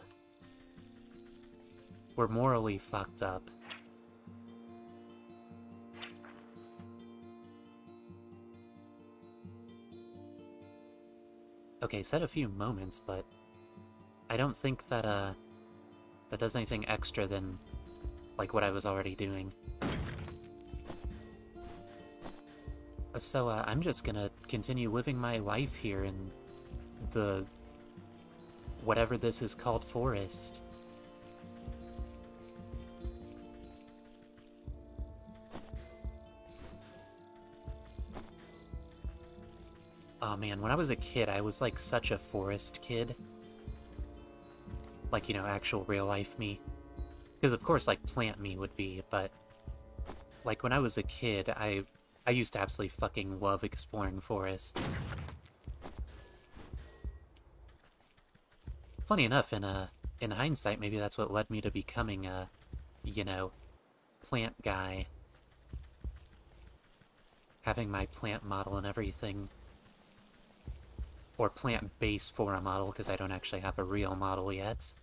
We're morally fucked up. Okay, said a few moments, but I don't think that, that does anything extra than, like, what I was already doing. So, I'm just gonna continue living my life here in the... whatever this is called forest. Oh man, when I was a kid, I was like such a forest kid. Like, you know, actual real life me. Because of course, like, plant me would be, but... like, when I was a kid, I used to absolutely fucking love exploring forests. Funny enough, in hindsight, maybe that's what led me to becoming a, you know, plant guy. Having my plant model and everything. Or plant base for a model, because I don't actually have a real model yet.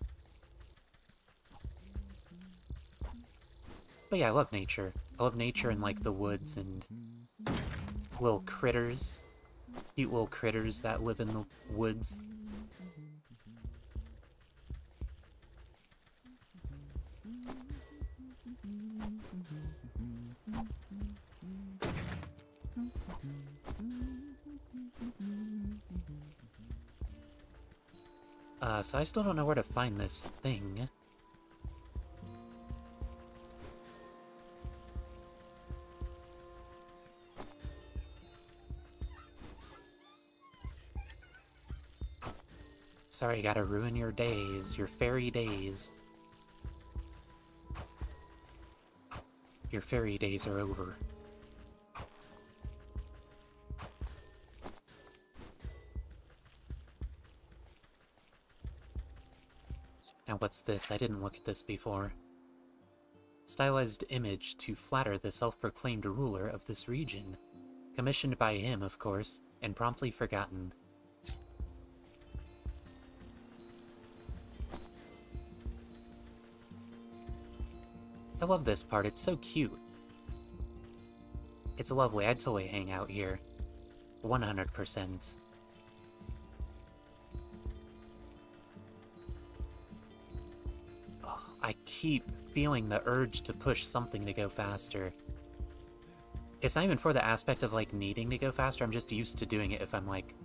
But yeah, I love nature. I love nature and, like, the woods and little critters. Cute little critters that live in the woods. So I still don't know where to find this thing. Sorry, gotta ruin your days, your fairy days. Your fairy days are over. Now what's this? I didn't look at this before. Stylized image to flatter the self-proclaimed ruler of this region. Commissioned by him, of course, and promptly forgotten. I love this part, it's so cute. It's lovely, I'd totally hang out here. 100%. Ugh. I keep feeling the urge to push something to go faster. It's not even for the aspect of, like, needing to go faster, I'm just used to doing it if I'm, like,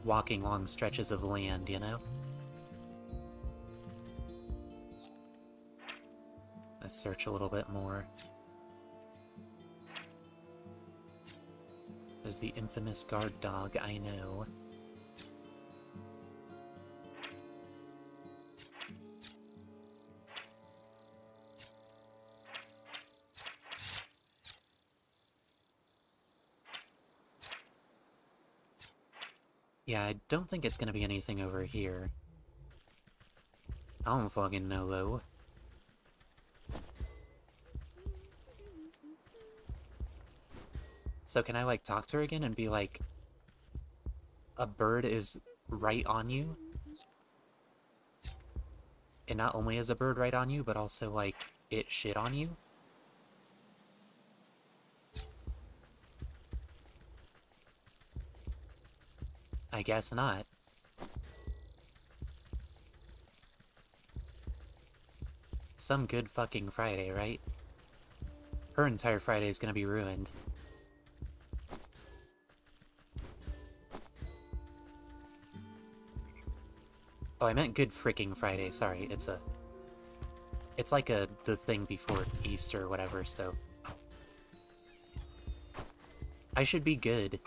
walking long stretches of land, you know? Let's search a little bit more. There's the infamous guard dog, I know. Yeah, I don't think it's gonna be anything over here. I don't fucking know, though. So can I, like, talk to her again and be like, a bird is right on you? And not only is a bird right on you, but also, like, it shit on you? I guess not. Some good fucking Friday, right? Her entire Friday is gonna be ruined. Oh, I meant good freaking Friday, sorry. It's like the thing before Easter or whatever, so... I should be good.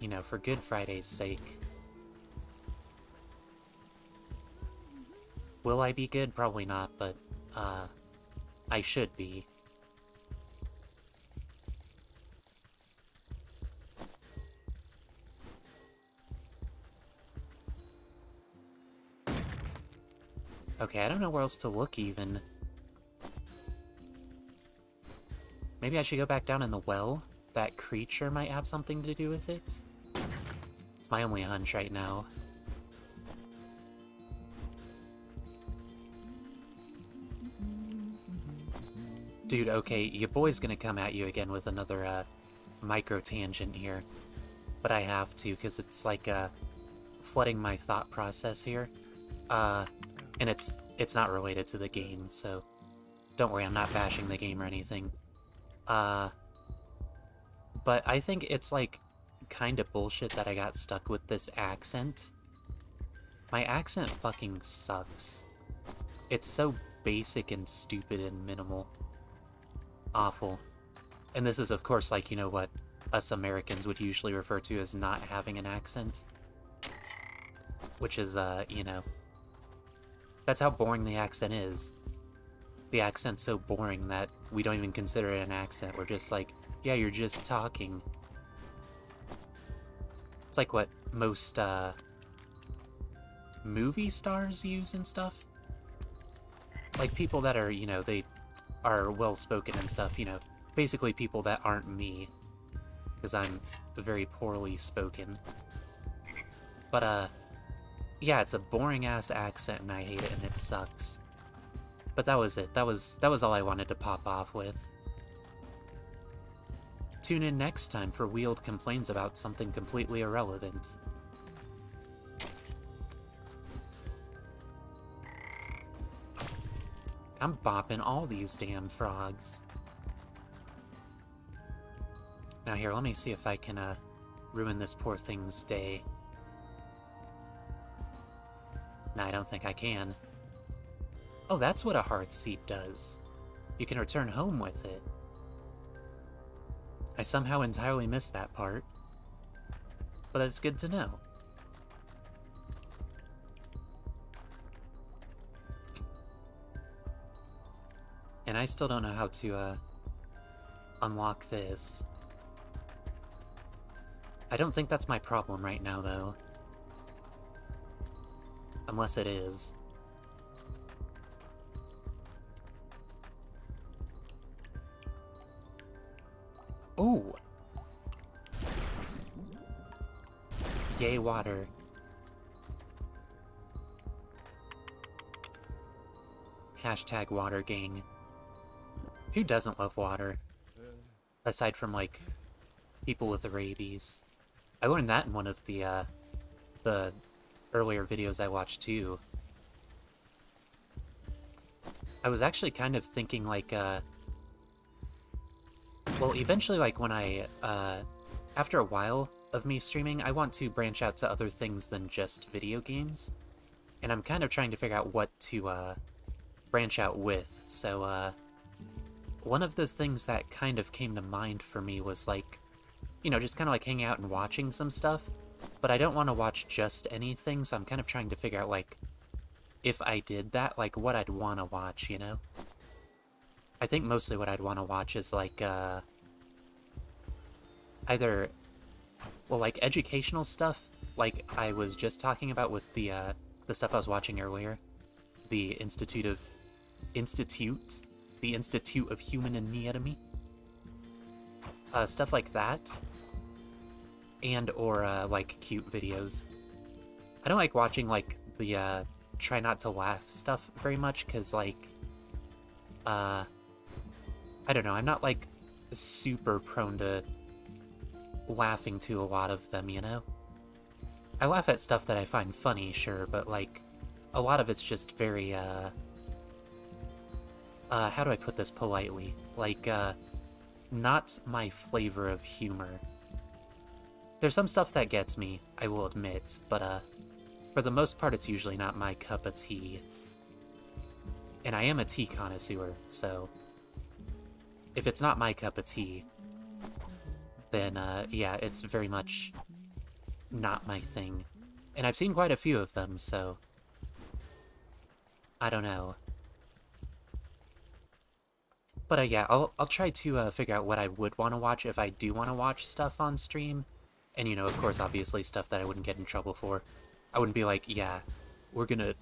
You know, for Good Friday's sake. Will I be good? Probably not, but, I should be. Okay, I don't know where else to look, even. Maybe I should go back down in the well? That creature might have something to do with it? It's my only hunch right now. Dude, okay, your boy's gonna come at you again with another, micro-tangent here. But I have to, because it's like, flooding my thought process here. And it's not related to the game, so don't worry, I'm not bashing the game or anything. But I think it's, like, kind of bullshit that I got stuck with this accent. My accent fucking sucks. It's so basic and stupid and minimal. Awful. And this is, of course, like, you know, what us Americans would usually refer to as not having an accent. Which is, you know... That's how boring the accent is. The accent's so boring that we don't even consider it an accent. We're just like, yeah, you're just talking. It's like what most, movie stars use and stuff. Like people that are, you know, they are well-spoken and stuff, you know. Basically people that aren't me. Because I'm very poorly spoken. But, yeah, it's a boring-ass accent, and I hate it, and it sucks. But that was it. That was all I wanted to pop off with. Tune in next time for Weald complains about something completely irrelevant. I'm bopping all these damn frogs. Now here, let me see if I can, ruin this poor thing's day. No, I don't think I can. Oh, that's what a hearth seat does. You can return home with it. I somehow entirely missed that part. But it's good to know. And I still don't know how to, unlock this. I don't think that's my problem right now, though. Unless it is. Ooh! Yay, water. Hashtag water gang. Who doesn't love water? Aside from, like, people with rabies. I learned that in one of the earlier videos I watched, too. I was actually kind of thinking, like, well, eventually, like, when after a while of me streaming, I want to branch out to other things than just video games. And I'm kind of trying to figure out what to, branch out with. So, one of the things that kind of came to mind for me was, like, you know, just kind of like hanging out and watching some stuff. But I don't want to watch just anything, so I'm kind of trying to figure out, like, if I did that, like, what I'd want to watch, you know? I think mostly what I'd want to watch is, like, either, well, like, educational stuff, like I was just talking about with the stuff I was watching earlier. The Institute of Human Anatomy. Stuff like that. And, or, like, cute videos. I don't like watching, like, the, try not to laugh stuff very much, because, like, I don't know, I'm not, like, super prone to laughing to a lot of them, you know? I laugh at stuff that I find funny, sure, but, like, a lot of it's just very, how do I put this politely? Like, not my flavor of humor. There's some stuff that gets me, I will admit, but, for the most part, it's usually not my cup of tea. And I am a tea connoisseur, so if it's not my cup of tea, then, yeah, it's very much not my thing. And I've seen quite a few of them, so I don't know. But, yeah, I'll try to, figure out what I would want to watch if I do want to watch stuff on stream. And, you know, of course, obviously, stuff that I wouldn't get in trouble for. I wouldn't be like, yeah, we're gonna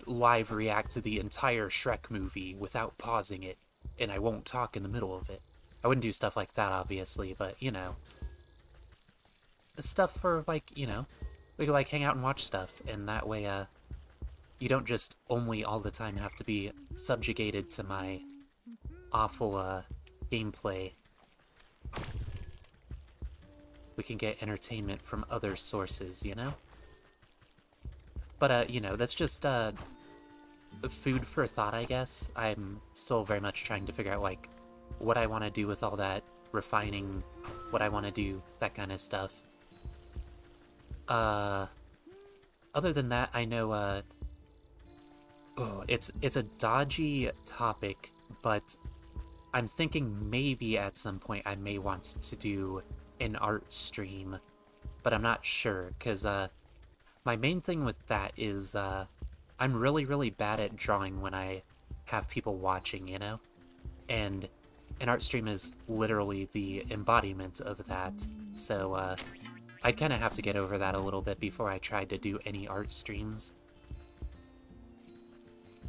live react to the entire Shrek movie without pausing it, and I won't talk in the middle of it. I wouldn't do stuff like that, obviously, but, you know. Stuff for, like, you know, we could, like, hang out and watch stuff, and that way, you don't just only all the time have to be subjugated to my awful, gameplay. We can get entertainment from other sources, you know? But, you know, that's just, food for thought, I guess. I'm still very much trying to figure out, like, what I want to do with all that, refining what I want to do, that kind of stuff. Other than that, I know, oh, it's a dodgy topic, but I'm thinking maybe at some point I may want to do an art stream, but I'm not sure, because, my main thing with that is, I'm really, really bad at drawing when I have people watching, you know? And an art stream is literally the embodiment of that, so, I'd kind of have to get over that a little bit before I tried to do any art streams.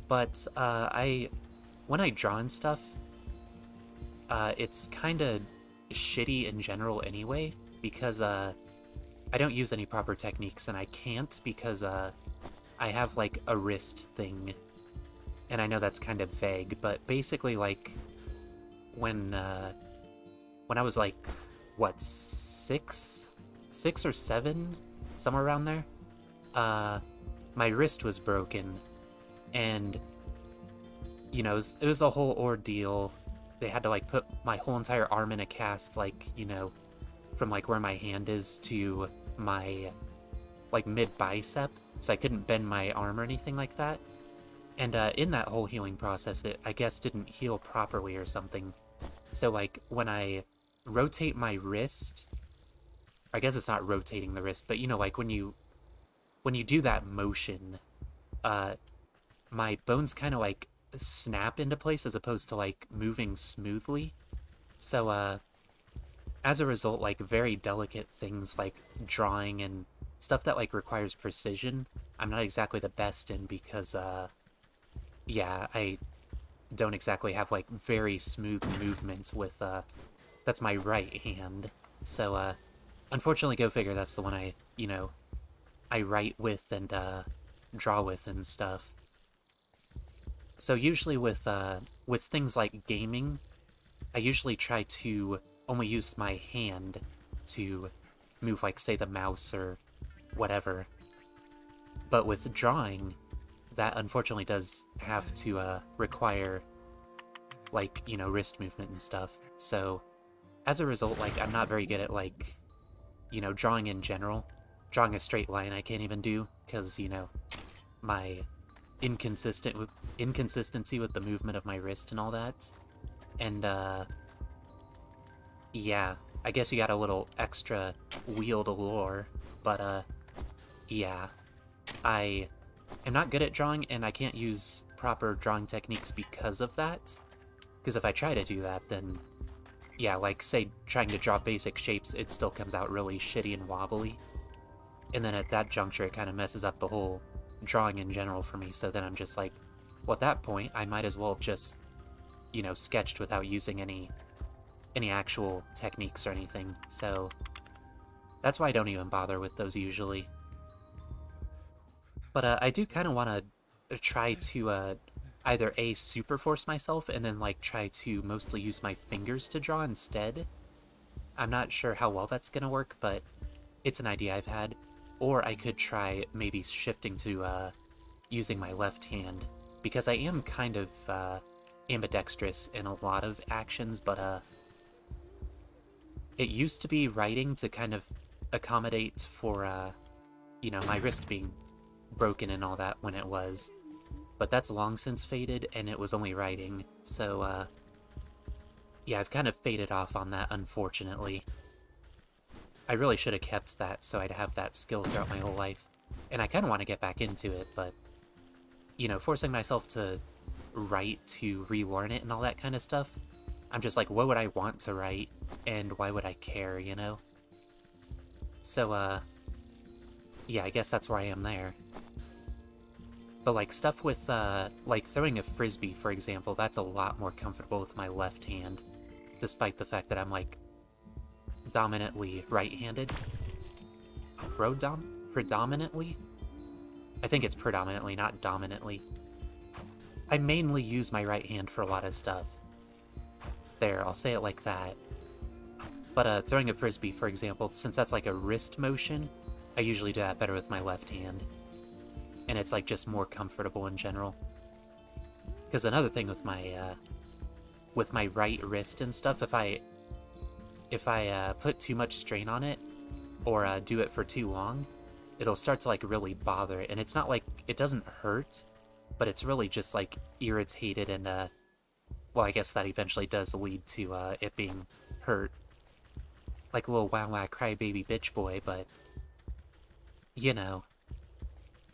But, when I draw and stuff, it's kind of shitty in general anyway, because, I don't use any proper techniques, and I can't because, I have, like, a wrist thing. And I know that's kind of vague, but basically, like, when I was, like, what, 6 or 7? Somewhere around there? My wrist was broken, and, you know, it was a whole ordeal. They had to, like, put my whole entire arm in a cast, like, you know, from, like, where my hand is to my, like, mid-bicep, so I couldn't bend my arm or anything like that. And, in that whole healing process, it, I guess, didn't heal properly or something. So, like, when I rotate my wrist, I guess it's not rotating the wrist, but, you know, like, when you do that motion, my bones kind of, like, snap into place as opposed to, like, moving smoothly. So, as a result, like, very delicate things like drawing and stuff that, like, requires precision, I'm not exactly the best in because, yeah, I don't exactly have, like, very smooth movements with, that's my right hand. So, unfortunately, go figure, that's the one I, you know, I write with and, draw with and stuff. So usually with things like gaming, I usually try to only use my hand to move, like, say, the mouse or whatever. But with drawing, that unfortunately does have to require, like, you know, wrist movement and stuff. So as a result, like, I'm not very good at, like, you know, drawing in general. Drawing a straight line I can't even do, because, you know, my inconsistency with the movement of my wrist and all that. And, yeah, I guess you got a little extra wheel to lure, but, yeah. I am not good at drawing, and I can't use proper drawing techniques because of that. Because if I try to do that, then, yeah, like, say, trying to draw basic shapes, it still comes out really shitty and wobbly. And then at that juncture, it kind of messes up the whole drawing in general for me, so then I'm just like, well, at that point, I might as well have just, you know, sketched without using any actual techniques or anything, so that's why I don't even bother with those usually. But I do kind of want to try to either A, super force myself, and then, like, try to mostly use my fingers to draw instead. I'm not sure how well that's gonna work, but it's an idea I've had. Or I could try maybe shifting to using my left hand, because I am kind of ambidextrous in a lot of actions, but it used to be writing to kind of accommodate for, you know, my wrist being broken and all that when it was. But that's long since faded, and it was only writing, so, yeah, I've kind of faded off on that, unfortunately. I really should have kept that so I'd have that skill throughout my whole life. And I kind of want to get back into it, but, you know, forcing myself to write to relearn it and all that kind of stuff, I'm just like, what would I want to write, and why would I care, you know? So, yeah, I guess that's where I am there. But, like, stuff with, like, throwing a frisbee, for example, that's a lot more comfortable with my left hand, despite the fact that I'm, like, dominantly right-handed. Predominantly? I think it's predominantly, not dominantly. I mainly use my right hand for a lot of stuff. There, I'll say it like that. But, throwing a frisbee, for example, since that's like a wrist motion, I usually do that better with my left hand. And it's, like, just more comfortable in general. Because another thing with my right wrist and stuff, if I put too much strain on it, or do it for too long, it'll start to, like, really bother it. And it's not like, it doesn't hurt, but it's really just, like, irritated and, well, I guess that eventually does lead to, it being hurt. Like a little wow crybaby bitch boy, but, you know.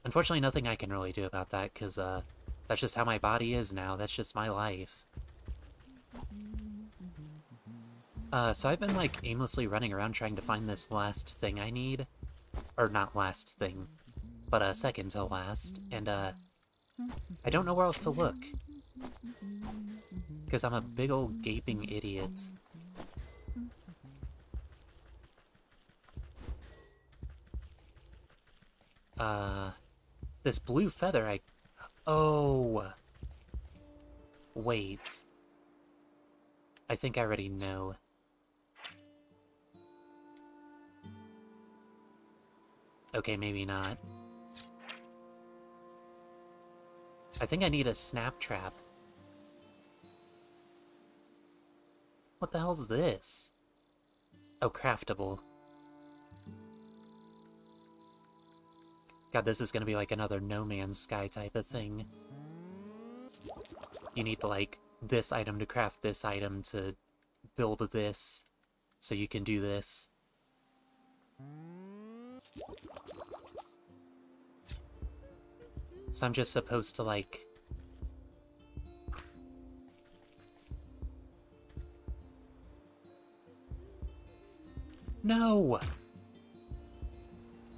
Unfortunately, nothing I can really do about that, because, that's just how my body is now. That's just my life. So I've been, like, aimlessly running around trying to find this last thing I need. Or not last thing, but second to last, and, I don't know where else to look. Because I'm a big old gaping idiot. This blue feather, oh! Wait. I think I already know. Okay, maybe not. I think I need a snap trap. What the hell's this? Oh, craftable. God, this is gonna be like another No Man's Sky type of thing. You need, like, this item to craft this item to build this, so you can do this. So I'm just supposed to, like... No!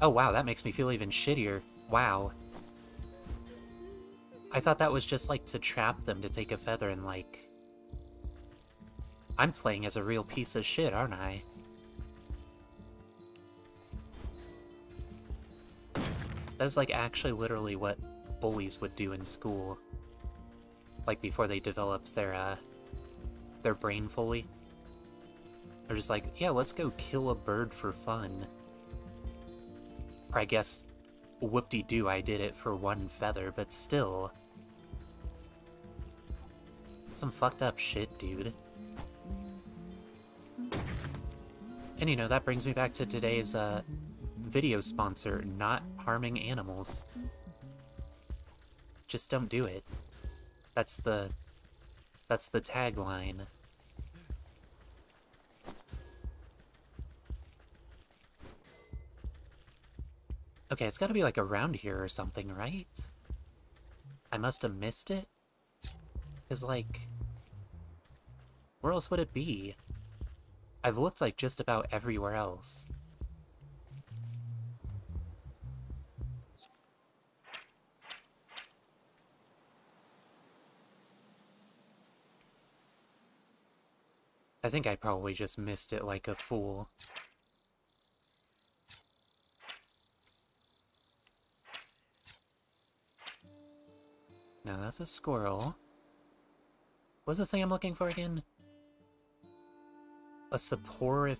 Oh wow, that makes me feel even shittier. Wow. I thought that was just, like, to trap them to take a feather and, like... I'm playing as a real piece of shit, aren't I? That's, like, actually literally what bullies would do in school. Like, before they develop their brain fully. They're just like, yeah, let's go kill a bird for fun. Or I guess whoop-de-doo, I did it for one feather, but still. Some fucked up shit, dude. And you know, that brings me back to today's video sponsor, not harming animals. Just don't do it. That's the tagline. Okay, it's gotta be like around here or something, right? I must have missed it? 'Cause like, where else would it be? I've looked like just about everywhere else. I think I probably just missed it like a fool. No, that's a squirrel. What's this thing I'm looking for again? A soporific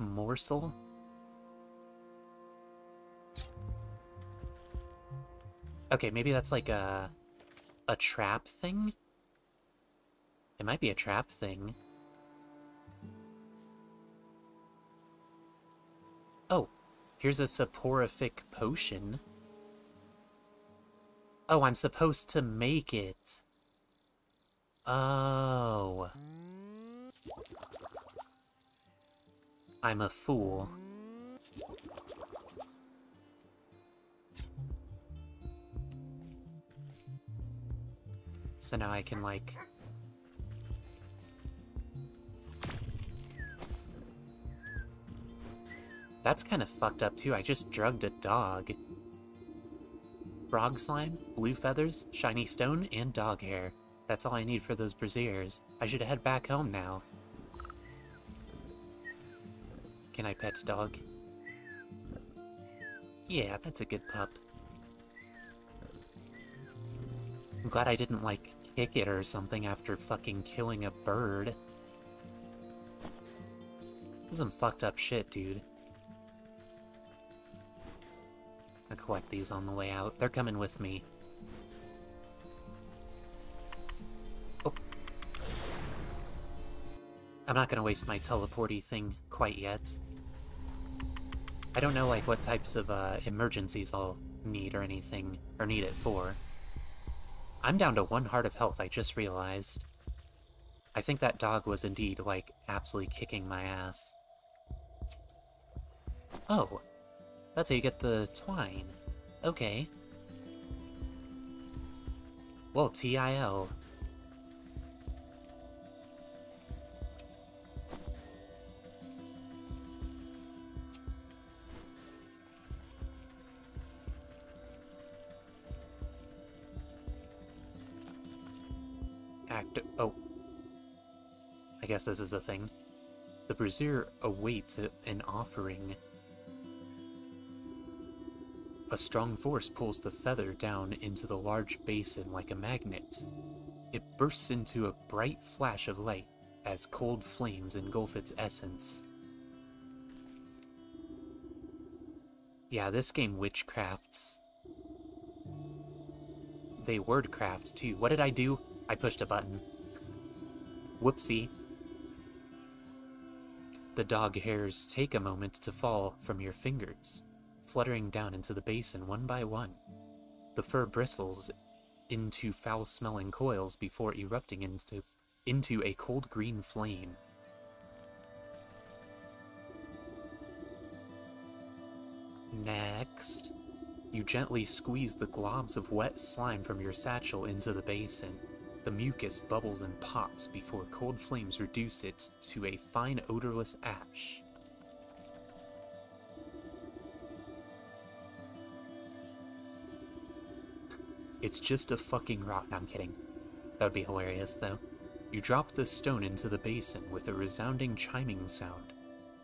morsel? Okay, maybe that's like a trap thing? It might be a trap thing. Oh, here's a soporific potion. Oh, I'm supposed to make it. Oh. I'm a fool. So now I can, like... That's kind of fucked up, too. I just drugged a dog. Frog slime, blue feathers, shiny stone, and dog hair. That's all I need for those braziers. I should head back home now. Can I pet dog? Yeah, that's a good pup. I'm glad I didn't, like, kick it or something after fucking killing a bird. This is some fucked up shit, dude. I'll collect these on the way out. They're coming with me. Oh. I'm not gonna waste my teleporty thing quite yet. I don't know, like, what types of emergencies I'll need or anything, or need it for. I'm down to 1 heart of health, I just realized. I think that dog was indeed, like, absolutely kicking my ass. Oh. That's how you get the twine. Okay. Well, TIL. Oh. I guess this is a thing. The brazier awaits an offering. A strong force pulls the feather down into the large basin like a magnet. It bursts into a bright flash of light as cold flames engulf its essence. Yeah, this game witchcrafts. They wordcraft too. What did I do? I pushed a button. Whoopsie. The dog hairs take a moment to fall from your fingers, fluttering down into the basin one by one. The fur bristles into foul-smelling coils before erupting into a cold green flame. Next, you gently squeeze the globs of wet slime from your satchel into the basin. The mucus bubbles and pops before cold flames reduce it to a fine odorless ash. It's just a fucking rock. No, I'm kidding. That would be hilarious, though. You drop the stone into the basin with a resounding chiming sound.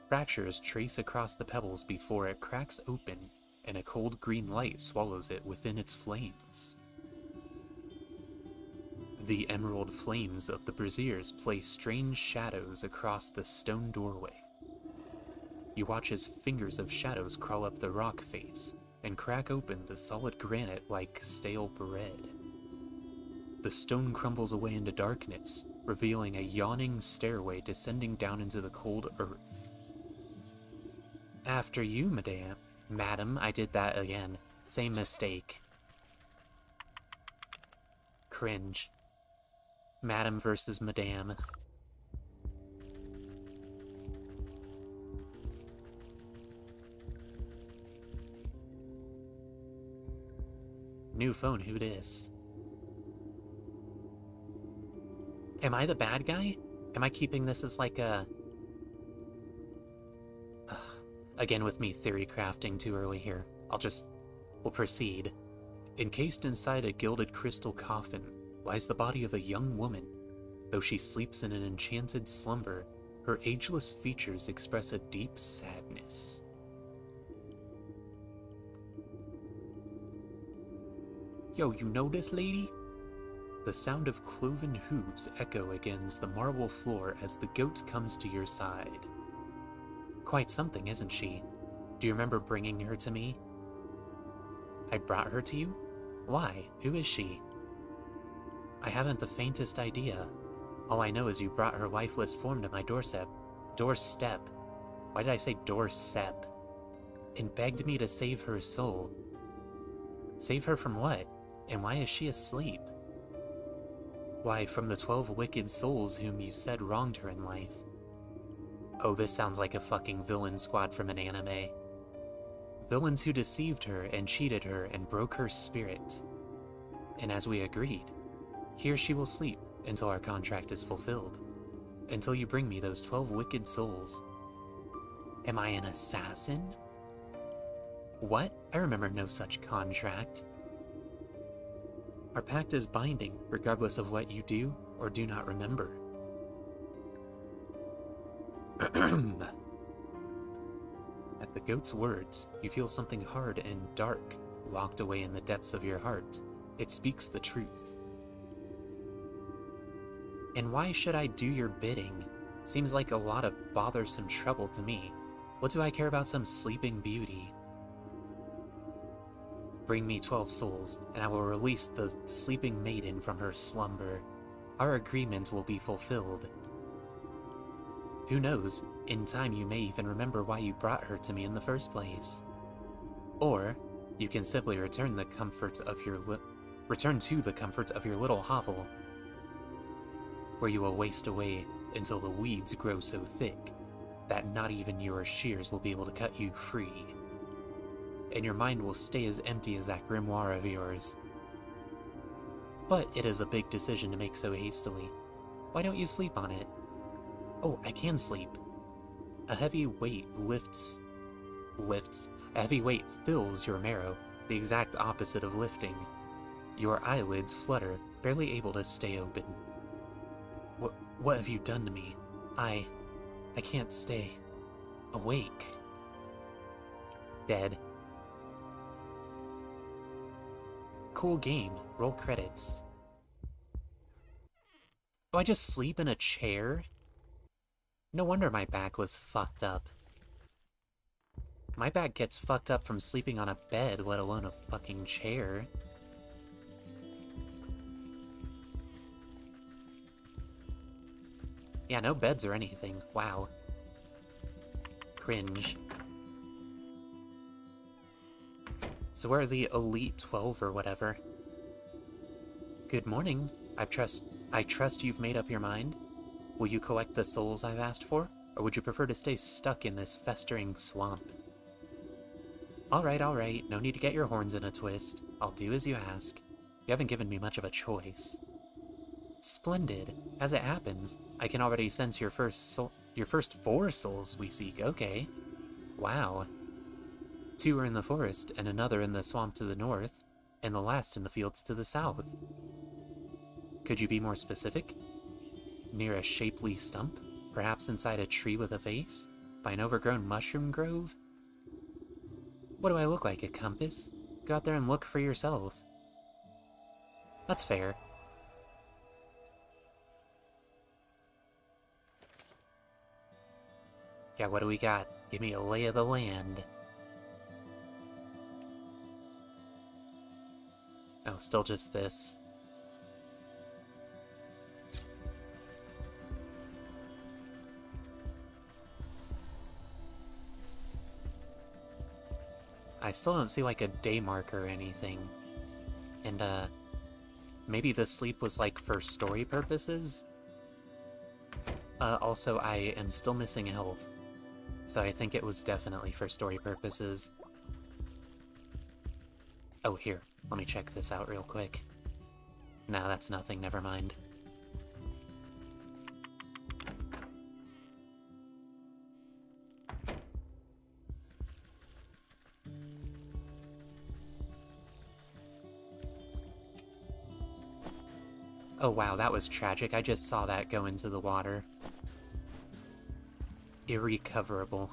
Fractures trace across the pebbles before it cracks open, and a cold green light swallows it within its flames. The emerald flames of the braziers play strange shadows across the stone doorway. You watch as fingers of shadows crawl up the rock face and crack open the solid granite like stale bread. The stone crumbles away into darkness, revealing a yawning stairway descending down into the cold earth. After you, madame. Madam, I did that again. Same mistake. Cringe. Madam versus madame. New phone, who dis? Am I the bad guy? Am I keeping this as like a... Again with me theory crafting too early here. We'll proceed. Encased inside a gilded crystal coffin lies the body of a young woman. Though she sleeps in an enchanted slumber, her ageless features express a deep sadness. Yo, you know this lady? The sound of cloven hooves echo against the marble floor as the goat comes to your side. Quite something, isn't she? Do you remember bringing her to me? I brought her to you? Why? Who is she? I haven't the faintest idea. All I know is you brought her lifeless form to my doorstep. Doorstep. Why did I say doorstep? And begged me to save her soul. Save her from what? And why is she asleep? Why, from the 12 wicked souls whom you said wronged her in life. Oh, this sounds like a fucking villain squad from an anime. Villains who deceived her and cheated her and broke her spirit. And as we agreed, here she will sleep until our contract is fulfilled. Until you bring me those 12 wicked souls. Am I an assassin? What? I remember no such contract. Our pact is binding, regardless of what you do or do not remember. At the goat's words, you feel something hard and dark locked away in the depths of your heart. It speaks the truth. And why should I do your bidding? Seems like a lot of bothersome trouble to me. What do I care about some sleeping beauty? Bring me 12 souls, and I will release the sleeping maiden from her slumber. Our agreement will be fulfilled. Who knows, in time you may even remember why you brought her to me in the first place. Or, you can simply return to the comfort of your little hovel, where you will waste away until the weeds grow so thick that not even your shears will be able to cut you free. And your mind will stay as empty as that grimoire of yours. But it is a big decision to make so hastily. Why don't you sleep on it? Oh, I can sleep. A heavy weight a heavy weight fills your marrow, the exact opposite of lifting. Your eyelids flutter, barely able to stay open. What have you done to me? I can't stay awake. Dead. Cool game. Roll credits. Do I just sleep in a chair? No wonder my back was fucked up. My back gets fucked up from sleeping on a bed, let alone a fucking chair. Yeah, no beds or anything. Wow. Cringe. So we're the Elite 12 or whatever. Good morning. I trust you've made up your mind. Will you collect the souls I've asked for, or would you prefer to stay stuck in this festering swamp? Alright, no need to get your horns in a twist. I'll do as you ask. You haven't given me much of a choice. Splendid. As it happens, I can already sense your first 4 souls we seek. Okay. Wow. 2 are in the forest, and another in the swamp to the north, and the last in the fields to the south. Could you be more specific? Near a shapely stump? Perhaps inside a tree with a face? By an overgrown mushroom grove? What do I look like, a compass? Go out there and look for yourself. That's fair. Yeah, what do we got? Give me a lay of the land. Oh, still just this. I still don't see like a day marker or anything. And maybe the sleep was like for story purposes? Also, I am still missing health. So I think it was definitely for story purposes. Oh, here. Let me check this out real quick. No, that's nothing. Never mind. Oh wow, that was tragic. I just saw that go into the water. Irrecoverable.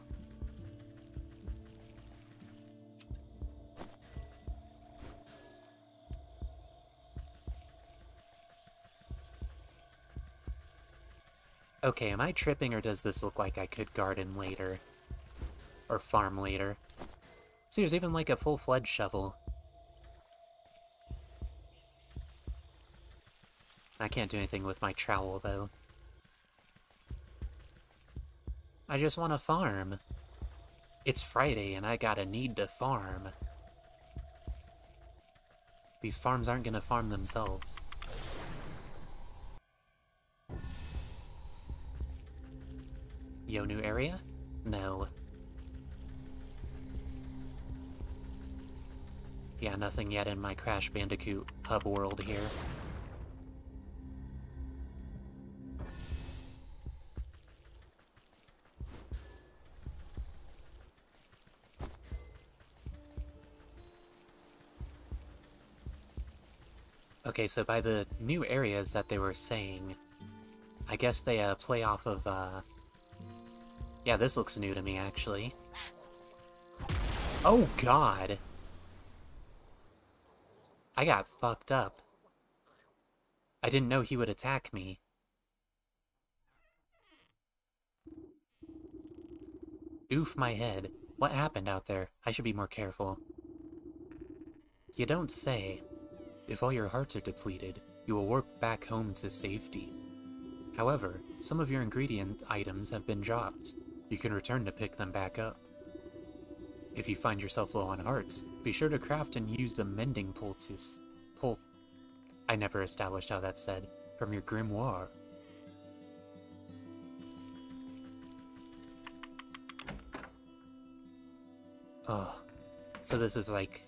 Okay, am I tripping or does this look like I could garden later? Or farm later? See, there's even like a full-fledged shovel. I can't do anything with my trowel, though. I just want to farm. It's Friday and I got a need to farm. These farms aren't gonna farm themselves. Yo, new area? No. Yeah, nothing yet in my Crash Bandicoot hub world here. Okay, so by the new areas that they were saying, I guess they play off of, yeah, this looks new to me, actually. Oh, God! I got fucked up. I didn't know he would attack me. Oof my head. What happened out there? I should be more careful. You don't say. If all your hearts are depleted, you will warp back home to safety. However, some of your ingredient items have been dropped. You can return to pick them back up. If you find yourself low on hearts, be sure to craft and use a mending poultice. I never established how that's said. From your grimoire. Oh, so this is like,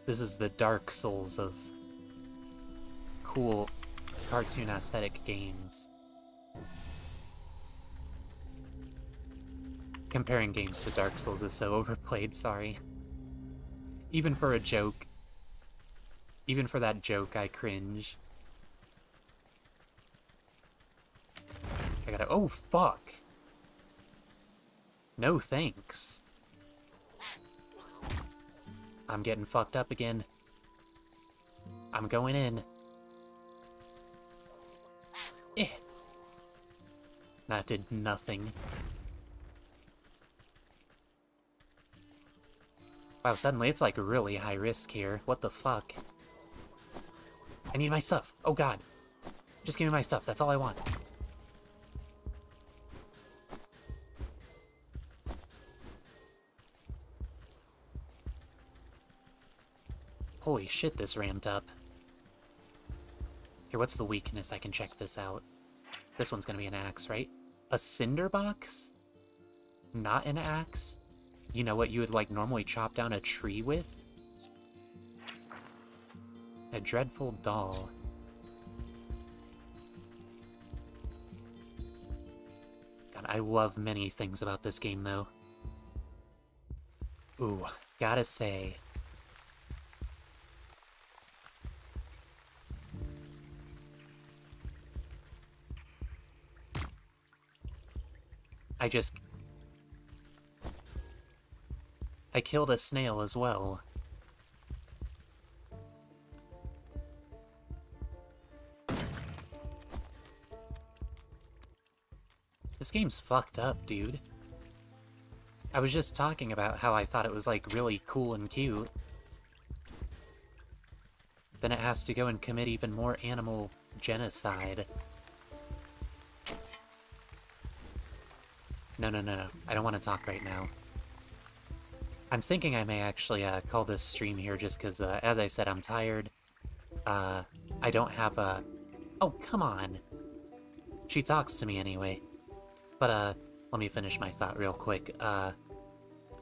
this is the Dark Souls of cool cartoon aesthetic games. Comparing games to Dark Souls is so overplayed, sorry. Even for a joke. Even for that joke, I cringe. I gotta— oh, fuck! No thanks. I'm getting fucked up again. I'm going in. Eh. That did nothing. Wow, suddenly it's like really high risk here. What the fuck? I need my stuff. Oh god. Just give me my stuff. That's all I want. Holy shit, this ramped up. Here, what's the weakness? I can check this out. This one's gonna be an axe, right? A cinder box? Not an axe? You know what you would, like, normally chop down a tree with? A dreadful doll. God, I love many things about this game, though. Ooh, gotta say. I killed a snail as well. This game's fucked up, dude. I was just talking about how I thought it was, like, really cool and cute. Then it has to go and commit even more animal genocide. No, no, no, no. I don't want to talk right now. I'm thinking I may actually call this stream here just because, as I said, I'm tired. I don't have a... Oh, come on! She talks to me anyway. But, let me finish my thought real quick.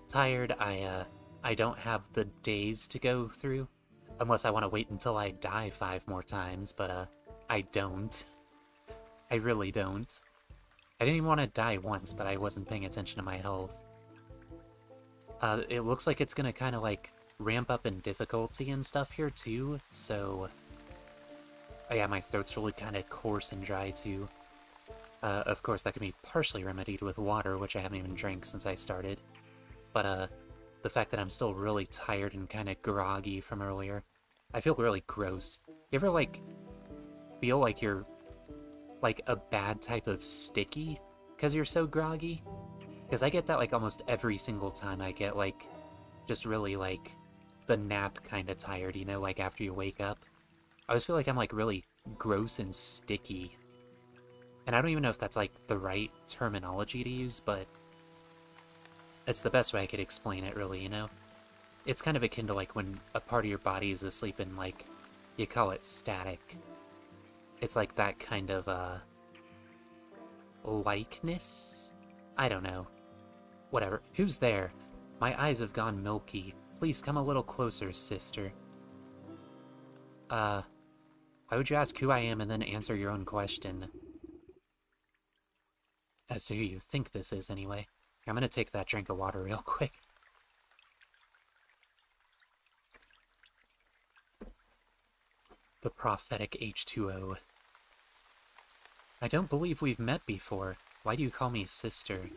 Tired, I don't have the days to go through. Unless I want to wait until I die 5 more times, but, I don't. I really don't. I didn't even want to die once, but I wasn't paying attention to my health. It looks like it's gonna kind of, like, ramp up in difficulty and stuff here, too, so... Oh yeah, my throat's really kind of coarse and dry, too. Of course, that can be partially remedied with water, which I haven't even drank since I started. But, the fact that I'm still really tired and kind of groggy from earlier, I feel really gross. You ever, like, feel like you're, like, a bad type of sticky because you're so groggy? Because I get that, like, almost every single time I get, like, just really, like, the nap kind of tired, you know, like, after you wake up. I always feel like I'm, like, really gross and sticky. And I don't even know if that's, like, the right terminology to use, but it's the best way I could explain it, really, you know? It's kind of akin to, like, when a part of your body is asleep and, like, you call it static. It's like that kind of, likeness? I don't know. Whatever. Who's there? My eyes have gone milky. Please come a little closer, sister. Why would you ask who I am and then answer your own question? As to who you think this is, anyway. I'm gonna take that drink of water real quick. The prophetic H2O. I don't believe we've met before. Why do you call me sister?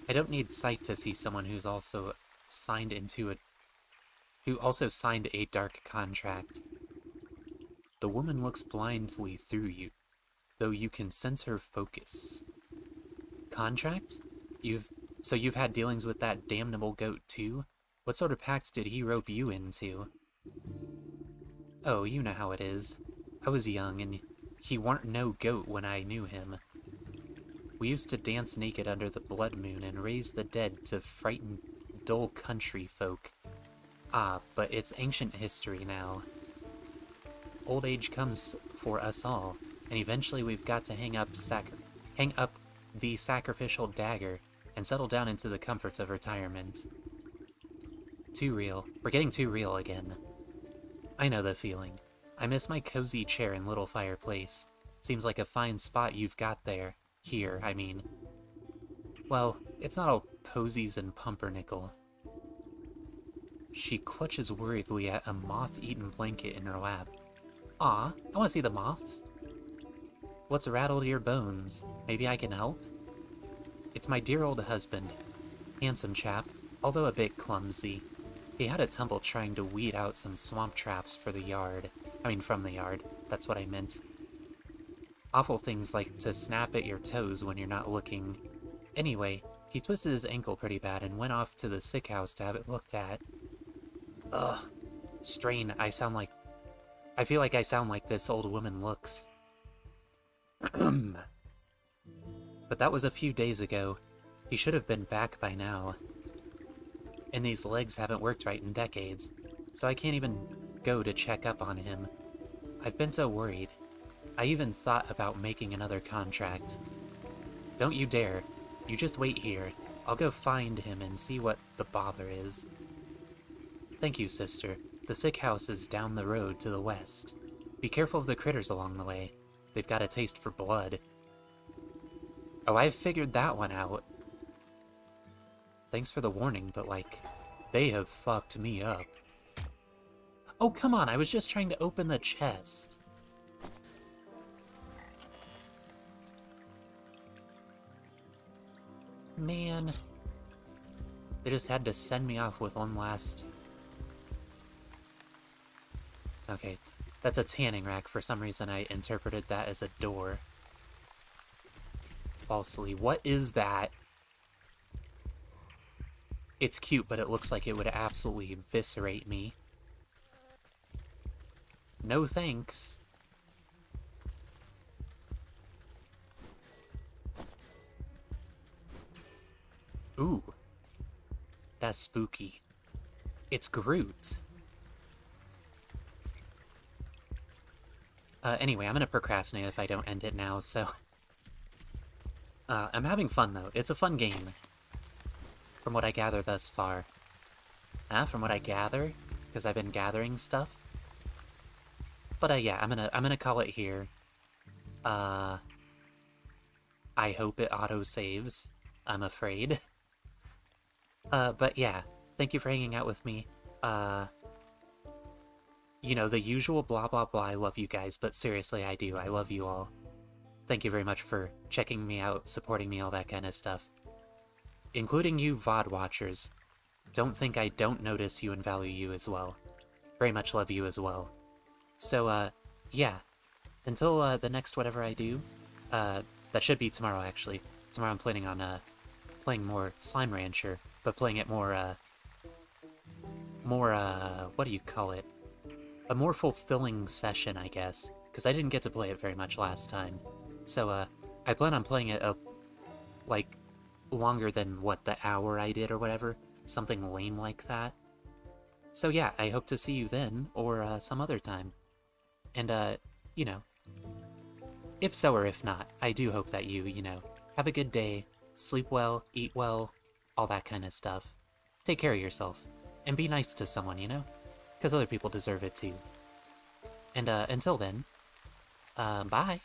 I don't need sight to see someone who's also signed a dark contract. The woman looks blindly through you, though you can sense her focus. Contract? So you've had dealings with that damnable goat too? What sort of pact did he rope you into? Oh, you know how it is. I was young, and he weren't no goat when I knew him. We used to dance naked under the blood moon and raise the dead to frighten dull country folk. Ah, but it's ancient history now. Old age comes for us all, and eventually we've got to hang up the sacrificial dagger and settle down into the comforts of retirement. Too real. We're getting too real again. I know the feeling. I miss my cozy chair and little fireplace. Seems like a fine spot you've got there. Here, I mean. Well, it's not all posies and pumpernickel. She clutches worriedly at a moth-eaten blanket in her lap. Aw, I want to see the moths. What's rattled your bones? Maybe I can help? It's my dear old husband. Handsome chap, although a bit clumsy. He had a tumble trying to weed out some swamp traps for the yard. I mean, from the yard. That's what I meant. Awful things like to snap at your toes when you're not looking. Anyway, he twisted his ankle pretty bad and went off to the sick house to have it looked at. Ugh. Strain, I feel like I sound like this old woman looks. But that was a few days ago. He should have been back by now. And these legs haven't worked right in decades, so I can't even go to check up on him. I've been so worried. I even thought about making another contract. Don't you dare. You just wait here. I'll go find him and see what the bother is. Thank you, sister. The sick house is down the road to the west. Be careful of the critters along the way. They've got a taste for blood. Oh, I've figured that one out. Thanks for the warning, but like, they have fucked me up. Oh, come on, I was just trying to open the chest. Man. They just had to send me off with one last... Okay, that's a tanning rack. For some reason I interpreted that as a door. Falsely. What is that? It's cute, but it looks like it would absolutely eviscerate me. No thanks. Ooh. That's spooky. It's Groot. Anyway, I'm gonna procrastinate if I don't end it now, so... I'm having fun, though. It's a fun game. From what I gather thus far. From what I gather? Because I've been gathering stuff? But, yeah, I'm gonna call it here. I hope it auto-saves. I'm afraid. But yeah, thank you for hanging out with me. You know, the usual blah blah blah, I love you guys, but seriously, I do. I love you all. Thank you very much for checking me out, supporting me, all that kind of stuff. Including you VOD watchers. Don't think I don't notice you and value you as well. Very much love you as well. So, yeah. Until, the next whatever I do, that should be tomorrow, actually. Tomorrow I'm planning on, playing more Slime Rancher, but playing it more, what do you call it? A more fulfilling session, I guess, because I didn't get to play it very much last time. So, I plan on playing it, like, longer than, what, the hour I did or whatever? Something lame like that. So yeah, I hope to see you then, or, some other time. And, you know, if so or if not, I do hope that you know, have a good day, sleep well, eat well, all that kind of stuff. Take care of yourself, and be nice to someone, you know? Because other people deserve it too. And, until then, bye!